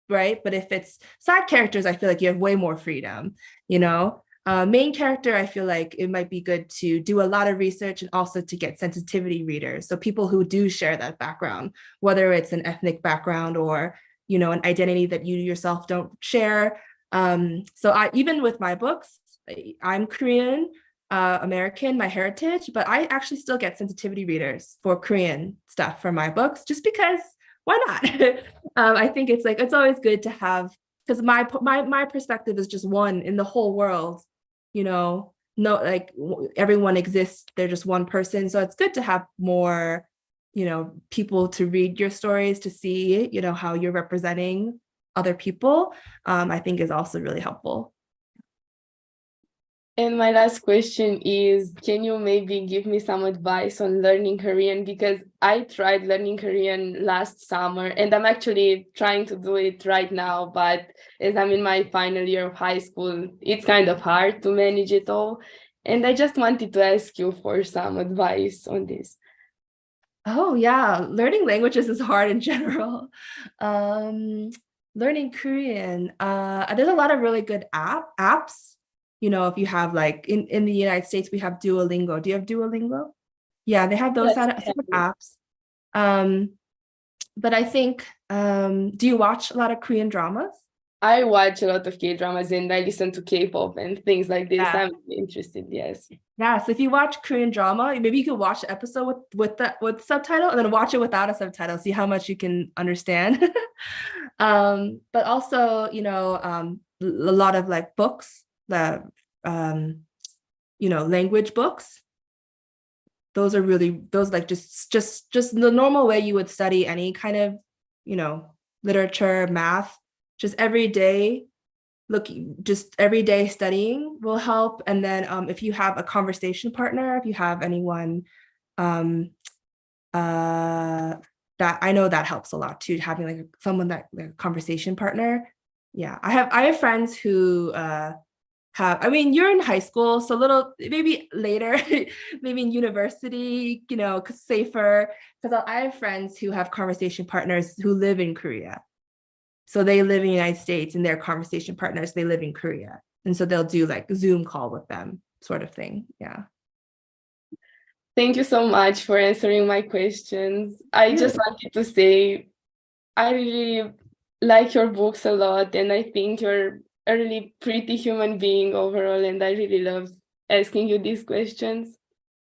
right? But if it's side characters, I feel like you have way more freedom, main character, I feel like it might be good to do a lot of research and also to get sensitivity readers. So people who do share that background, whether it's an ethnic background or, an identity that you yourself don't share. So even with my books, I'm Korean, American, my heritage, but I actually still get sensitivity readers for Korean stuff for my books, just because why not? I think it's always good to have, because my perspective is just one in the whole world, no, like everyone exists, they're just one person. So it's good to have more, people to read your stories, to see, how you're representing other people, I think is also really helpful. And my last question is, can you maybe give me some advice on learning Korean? Because I tried learning Korean last summer and I'm actually trying to do it right now. But as I'm in my final year of high school, it's kind of hard to manage it all. And I just wanted to ask you for some advice on this. Oh, yeah. Learning languages is hard in general. Learning Korean, there's a lot of really good apps. If you have like in the United States, we have Duolingo. Do you have Duolingo? Yeah, they have those kind of apps. But I think, do you watch a lot of Korean dramas? I watch a lot of K-dramas and I listen to K-pop and things like this. Yeah. I'm interested, yes. Yeah, so if you watch Korean drama, maybe you could watch the episode with subtitle and then watch it without a subtitle, see how much you can understand. But also, a lot of like books, the language books, those like just the normal way you would study any kind of literature, math, just everyday studying will help. And then if you have a conversation partner, if you have anyone that I know, that helps a lot too, having like someone that like a conversation partner. Yeah, I have friends who you're in high school, so maybe later, maybe in university, safer, because I have friends who have conversation partners who live in Korea. So they live in the United States and their conversation partners, they live in Korea. And so they'll do like a Zoom call with them, sort of thing. Yeah. Thank you so much for answering my questions. I just wanted to say, I really like your books a lot, and I think you're a really pretty human being overall, and I really love asking you these questions.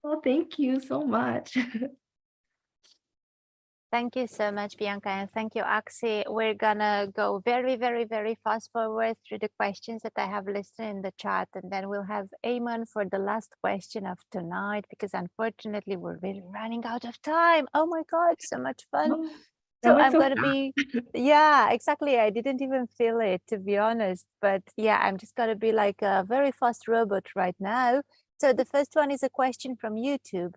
Well, thank you so much. Thank you so much, Bianca, and thank you, Axie. We're gonna go very, very, very fast forward through the questions that I have listed in the chat, and then we'll have Eamon for the last question of tonight, because unfortunately we're really running out of time. Oh my God, so much fun. So I'm going to be, yeah, exactly. I didn't even feel it, to be honest. But yeah, I'm just going to be like a very fast robot right now. So the first one is a question from YouTube.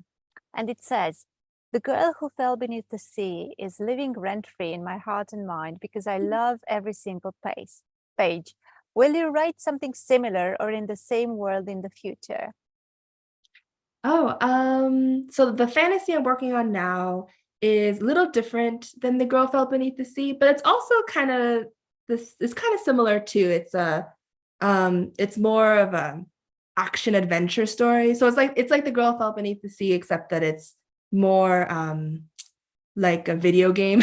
And it says, the girl who fell beneath the sea is living rent-free in my heart and mind because I love every single page. Will you write something similar or in the same world in the future? Oh, so the fantasy I'm working on now is a little different than The Girl Fell Beneath the Sea, but it's also kind of similar too. It's more of a action adventure story. So it's like The Girl Fell Beneath the Sea, except that it's more like a video game.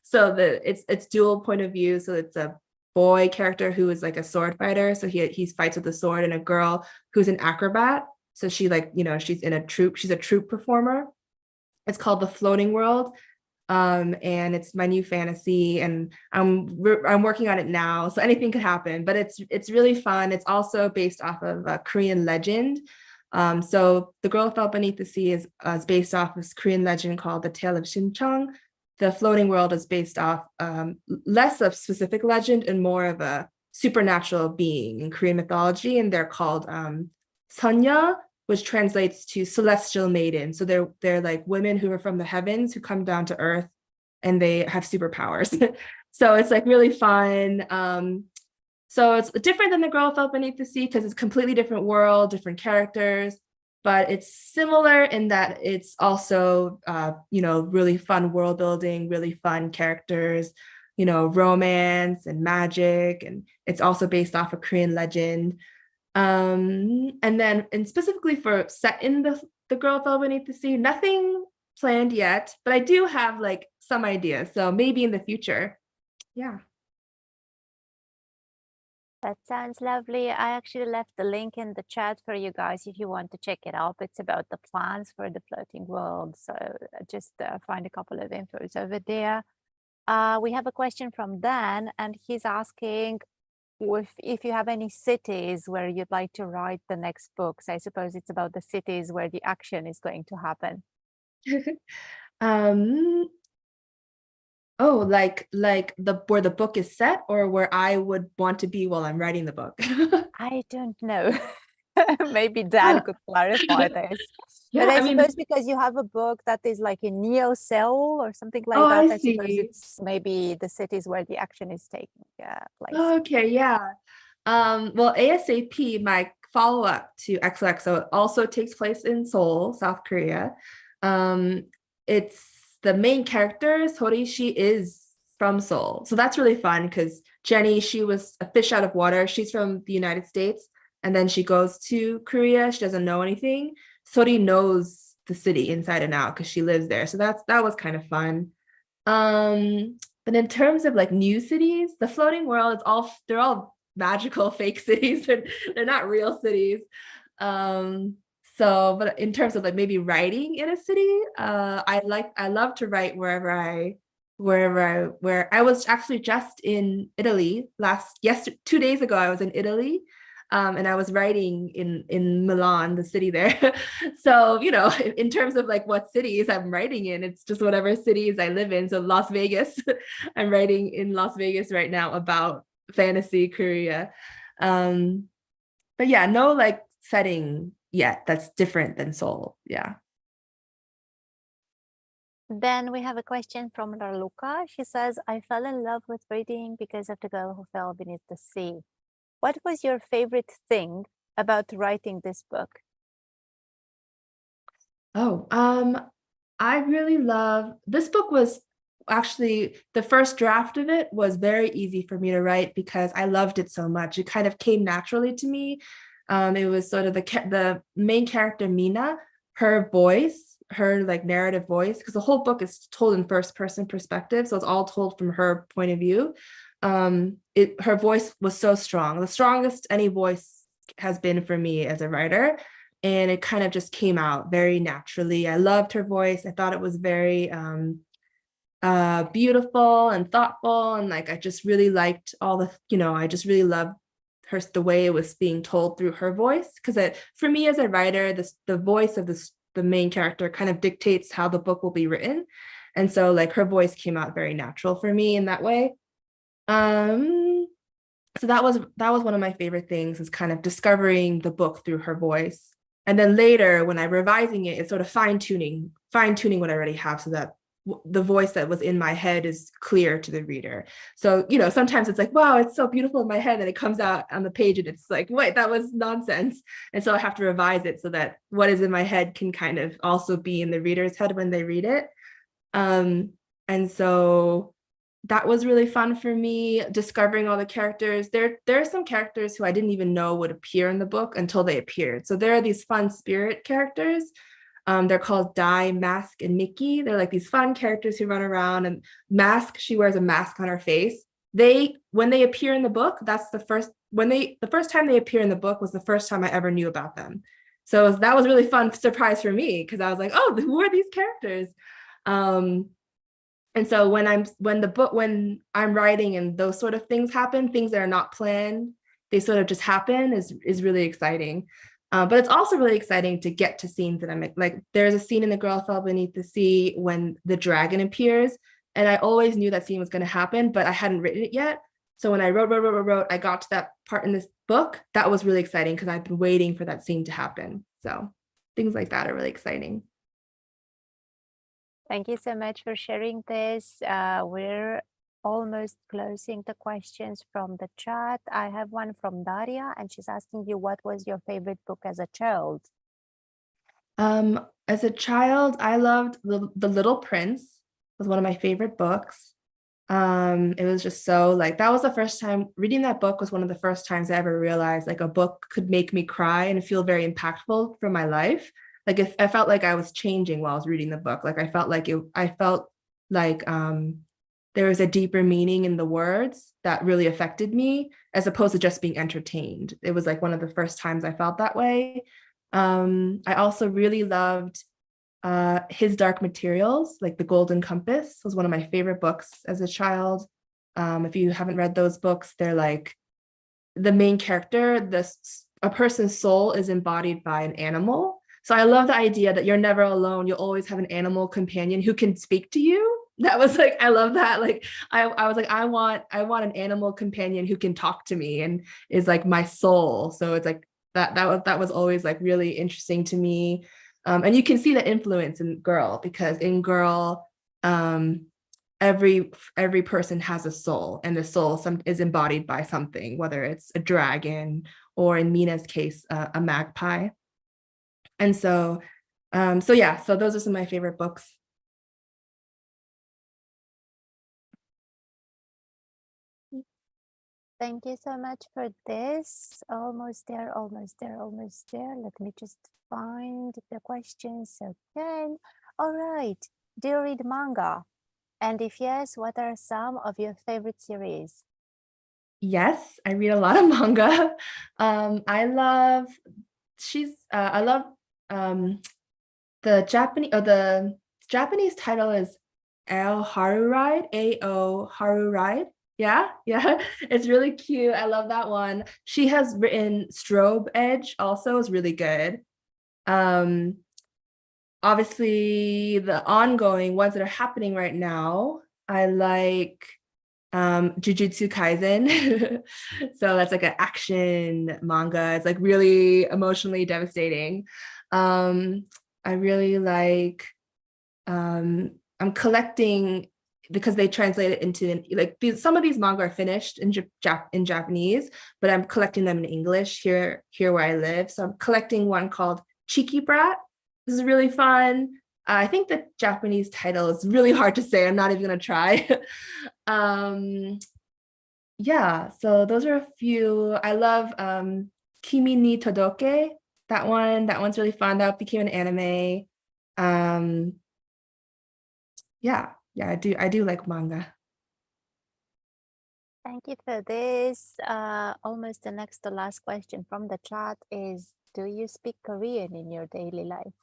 So it's dual point of view. So it's a boy character who is like a sword fighter. So he fights with a sword, and a girl who's an acrobat. So she like, she's in a troupe. She's a troupe performer. It's called The Floating World. And it's my new fantasy, and I'm working on it now. So anything could happen, but it's really fun. It's also based off of a Korean legend. So The Girl Who Fell Beneath the Sea is based off this Korean legend called The Tale of Shim Cheong. The Floating World is based off less of specific legend and more of a supernatural being in Korean mythology, and they're called Sunya, which translates to celestial maiden. So they're like women who are from the heavens who come down to earth, and they have superpowers. So it's like really fun. So it's different than The Girl Who Fell Beneath the Sea because it's a completely different world, different characters, but it's similar in that it's also, really fun world building, really fun characters, romance and magic. And it's also based off a Korean legend. And specifically for set in the Girl Who Fell Beneath the Sea, nothing planned yet, but I do have like some ideas. So maybe in the future. Yeah. That sounds lovely. I actually left the link in the chat for you guys if you want to check it out. It's about the plans for the floating world. So just find a couple of infos over there. We have a question from Dan, and he's asking if you have any cities where you'd like to write the next books. I suppose it's about the cities where the action is going to happen. Oh, like where the book is set, or where I would want to be while I'm writing the book? I don't know. Maybe Dan could clarify this. Yeah, but I suppose because you have a book that is like a Neo Seoul or something like that, I suppose it's maybe the cities where the action is taking place. Okay, yeah. Well, ASAP, my follow-up to XOXO also takes place in Seoul, South Korea. It's the main character, Sori, she is from Seoul. So that's really fun because Jenny, she was a fish out of water. She's from the United States. And then she goes to Korea. She doesn't know anything. Sori knows the city inside and out because she lives there. So that was kind of fun. But in terms of like new cities, the floating world, they're all magical fake cities. They're not real cities. So, but in terms of like maybe writing in a city, I love to write where I was actually just in Italy 2 days ago. I was in Italy, and I was writing in Milan, the city there. So, in terms of like what cities I'm writing in, it's just whatever cities I live in. So Las Vegas, I'm writing in Las Vegas right now about fantasy Korea. But yeah, no like setting yet that's different than Seoul. Yeah. Then we have a question from Raluca. She says, I fell in love with reading because of The Girl Who Fell Beneath the Sea. What was your favorite thing about writing this book? I really love this book. Was actually the first draft of it was very easy for me to write because I loved it so much. It kind of came naturally to me. It was sort of the main character, Mina, her voice, her like narrative voice, because the whole book is told in first person perspective. So it's all told from her point of view. Her voice was so strong, the strongest any voice has been for me as a writer. And it kind of just came out very naturally. I loved her voice. I thought it was very beautiful and thoughtful. And like, I just really liked I just really loved the way it was being told through her voice, because for me as a writer, the voice of the main character kind of dictates how the book will be written. And so like her voice came out very natural for me in that way. So that was one of my favorite things, is kind of discovering the book through her voice. And then later when I'm revising it, it's sort of fine-tuning what I already have so that the voice that was in my head is clear to the reader. So, sometimes it's like, wow, it's so beautiful in my head. And it comes out on the page and it's like, wait, that was nonsense. And so I have to revise it so that what is in my head can kind of also be in the reader's head when they read it. And so that was really fun for me, discovering all the characters. There are some characters who I didn't even know would appear in the book until they appeared. So there are these fun spirit characters. They're called Dai, Mask, and Mickey. They're like these fun characters who run around. And Mask, she wears a mask on her face. when they appear in the book, that's the first time they appear in the book was the first time I ever knew about them. So that was a really fun surprise for me, because I was like, oh, who are these characters? And so when I'm writing and those sort of things happen, things that are not planned, they sort of just happen, is really exciting. But it's also really exciting to get to scenes that I'm like, there's a scene in The Girl Fell Beneath the Sea when the dragon appears. And I always knew that scene was going to happen, but I hadn't written it yet. So when I wrote, I got to that part in this book. That was really exciting because I've been waiting for that scene to happen. So things like that are really exciting. Thank you so much for sharing this. We're almost closing the questions from the chat. I have one from Daria, and she's asking you, what was your favorite book as a child? As a child, I loved The Little Prince. Was one of my favorite books. It was just so like, that was the first time reading that book was one of the first times I ever realized like a book could make me cry and feel very impactful for my life. Like if I felt like I was changing while I was reading the book, like I felt like there was a deeper meaning in the words that really affected me, as opposed to just being entertained. It was like one of the first times I felt that way. I also really loved His Dark Materials, like The Golden Compass was one of my favorite books as a child. If you haven't read those books, they're like the main character, a person's soul is embodied by an animal. So I love the idea that you're never alone. You'll always have an animal companion who can speak to you. That was like, I love that. Like, I was like, I want an animal companion who can talk to me and is like my soul. So it's like that was always like really interesting to me. And you can see the influence in Girl, because in Girl, every person has a soul, and the soul is embodied by something, whether it's a dragon or in Mina's case, a magpie. And so yeah, so those are some of my favorite books. Thank you so much for this. Almost there. Let me just find the questions again. All right. Do you read manga? And if yes, what are some of your favorite series? Yes, I read a lot of manga. I love the Japanese title is Ao Haru Ride. Yeah, it's really cute. I love that one. She has written Strobe Edge, also is really good. Obviously the ongoing ones that are happening right now, I like Jujutsu Kaisen. So that's like an action manga. It's like really emotionally devastating. I really like, I'm collecting, because they translate it into like some of these manga are finished in Japanese, but I'm collecting them in English here where I live. So I'm collecting one called Cheeky Brat. This is really fun. I think the Japanese title is really hard to say. I'm not even gonna try. Yeah, so those are a few. I love Kimi ni Todoke. That one's really fun. That became an anime. Yeah, I do like manga. Thank you for this. Almost the last question from the chat is, do you speak Korean in your daily life?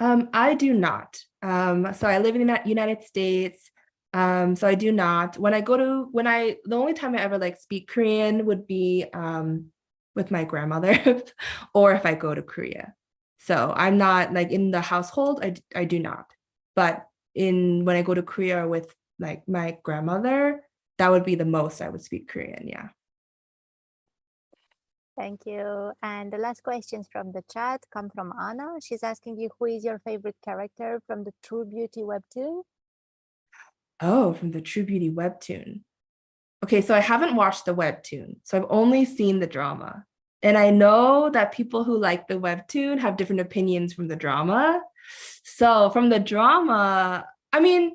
I do not. So I live in the United States. So I do not. The only time I ever like speak Korean would be with my grandmother or if I go to Korea. So I'm not like in the household, I do not. But when I go to Korea with like my grandmother, that would be the most I would speak Korean, yeah. Thank you. And the last questions from the chat come from Anna. She's asking you, who is your favorite character from the True Beauty webtoon? Oh, from the True Beauty webtoon. Okay, so I haven't watched the webtoon, so I've only seen the drama. And I know that people who like the webtoon have different opinions from the drama. So from the drama, I mean,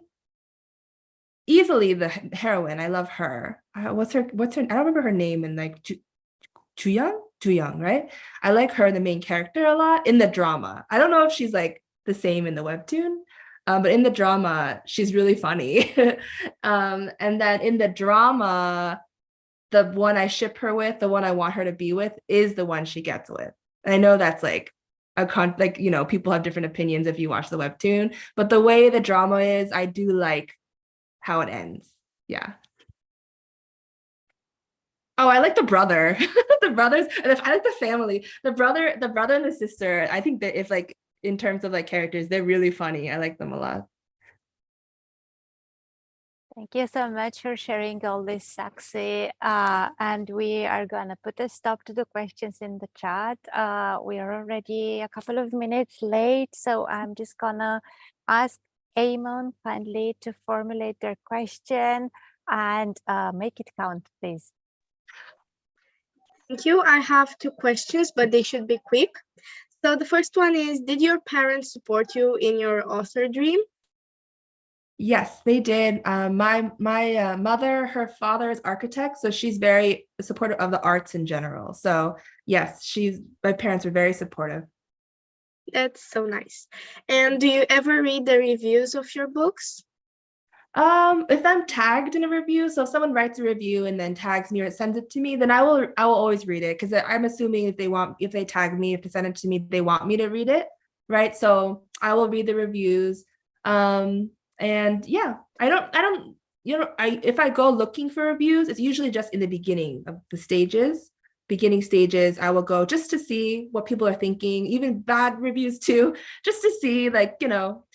easily the heroine, I love her. What's her, I don't remember her name, in like Ju-young, right? I like her, the main character, a lot in the drama. I don't know if she's like the same in the webtoon. But in the drama, she's really funny. And then in the drama, the one I ship her with, the one I want her to be with, is the one she gets with. And I know that's like people have different opinions if you watch the webtoon, but the way the drama is, I do like how it ends. Yeah. Oh, I like the brother. The brothers, and I like the family. The brother and the sister. I think that if like in terms of like characters, they're really funny. I like them a lot. Thank you so much for sharing all this, Axie. And we are gonna put a stop to the questions in the chat. We are already a couple of minutes late, so I'm just gonna ask Eamon kindly to formulate their question and make it count, please. Thank you. I have 2 questions, but they should be quick. So the first one is, did your parents support you in your author dream? Yes, they did. My mother, her father is architect, so she's very supportive of the arts in general. So yes, my parents were very supportive. That's so nice. And do you ever read the reviews of your books? If I'm tagged in a review, so if someone writes a review and then tags me or sends it to me, then I will always read it, because I'm assuming if they tag me, if they send it to me, they want me to read it, right? So I will read the reviews. And yeah, if I go looking for reviews, it's usually just in the beginning of the beginning stages. I will go just to see what people are thinking, even bad reviews too, just to see, like,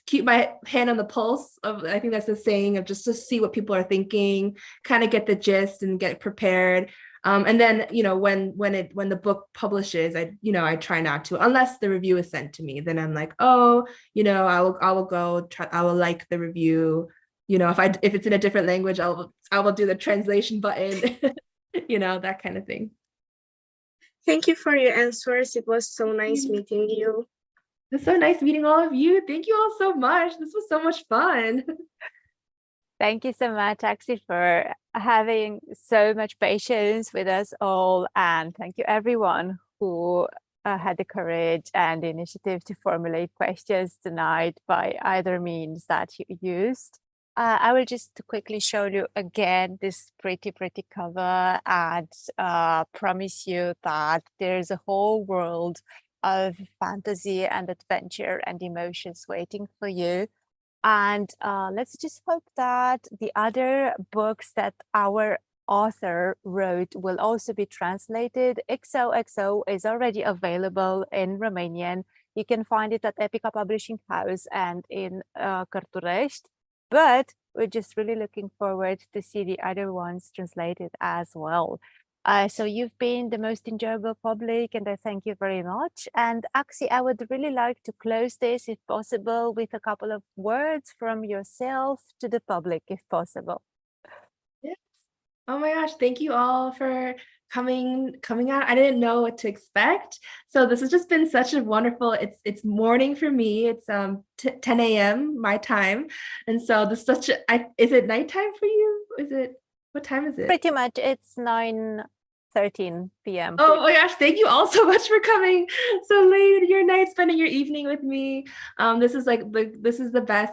keep my hand on the pulse of, I think that's the saying, of just to see what people are thinking, kind of get the gist and get prepared. And then, when the book publishes, I try not to, unless the review is sent to me, then I'm like, oh, I will go try, I will like the review, if it's in a different language, I will do the translation button, that kind of thing. Thank you for your answers. It was so nice meeting you. It's so nice meeting all of you. Thank you all so much. This was so much fun. Thank you so much, Axie, for having so much patience with us all. And thank you everyone who had the courage and the initiative to formulate questions tonight by either means that you used. I will just quickly show you again this pretty cover and promise you that there's a whole world of fantasy and adventure and emotions waiting for you. And let's just hope that the other books that our author wrote will also be translated. XOXO is already available in Romanian. You can find it at Epica Publishing House and in Cărturești. But we're just really looking forward to see the other ones translated as well. So you've been the most enjoyable public, and I thank you very much. And Axie, I would really like to close this, if possible, with a couple of words from yourself to the public, if possible. Yes. Oh my gosh, thank you all for coming out. I didn't know what to expect. So this has just been such a wonderful, it's morning for me. It's 10 a.m. my time. And so this is such a, is it nighttime for you? What time is it? Pretty much, it's 9:13 p.m. Oh my gosh, thank you all so much for coming so late in your night, spending your evening with me. This is the best.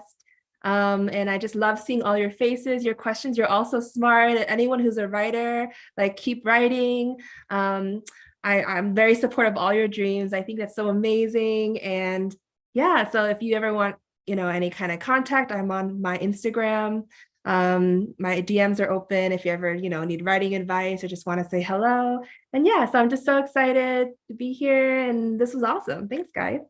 And I just love seeing all your faces, your questions. You're all so smart. Anyone who's a writer, like, keep writing. I'm very supportive of all your dreams. I think that's so amazing. And yeah, so if you ever want, any kind of contact, I'm on my Instagram. My DMs are open if you ever, need writing advice or just want to say hello. And yeah, so I'm just so excited to be here, and this was awesome. Thanks, guys.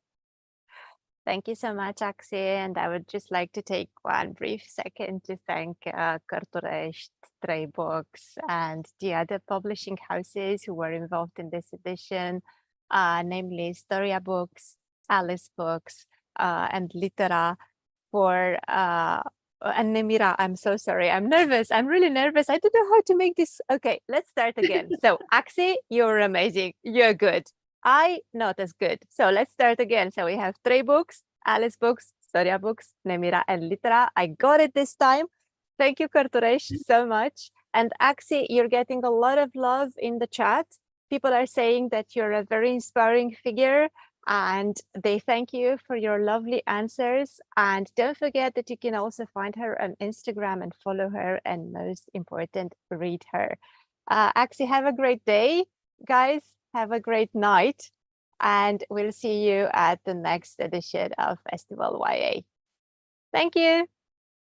Thank you so much, Axie. And I would just like to take one brief second to thank Cărturești, Trei Books, and the other publishing houses who were involved in this edition, namely Storia Books, Alice Books, and Litera, for and Nemira. I'm so sorry. I'm nervous. I'm really nervous. I don't know how to make this. Okay, let's start again. So Axie, you're amazing. You're good. I not as good. So let's start again. So we have Trei Books, Alice Books, Storia Books, Nemira, and Litera. I got it this time. Thank you, Cărturești, so much. And Axie, you're getting a lot of love in the chat. People are saying that you're a very inspiring figure and they thank you for your lovely answers. And don't forget that you can also find her on Instagram and follow her, and most important, read her. Axie, have a great day. Guys, have a great night. And we'll see you at the next edition of FestivalYA. Thank you.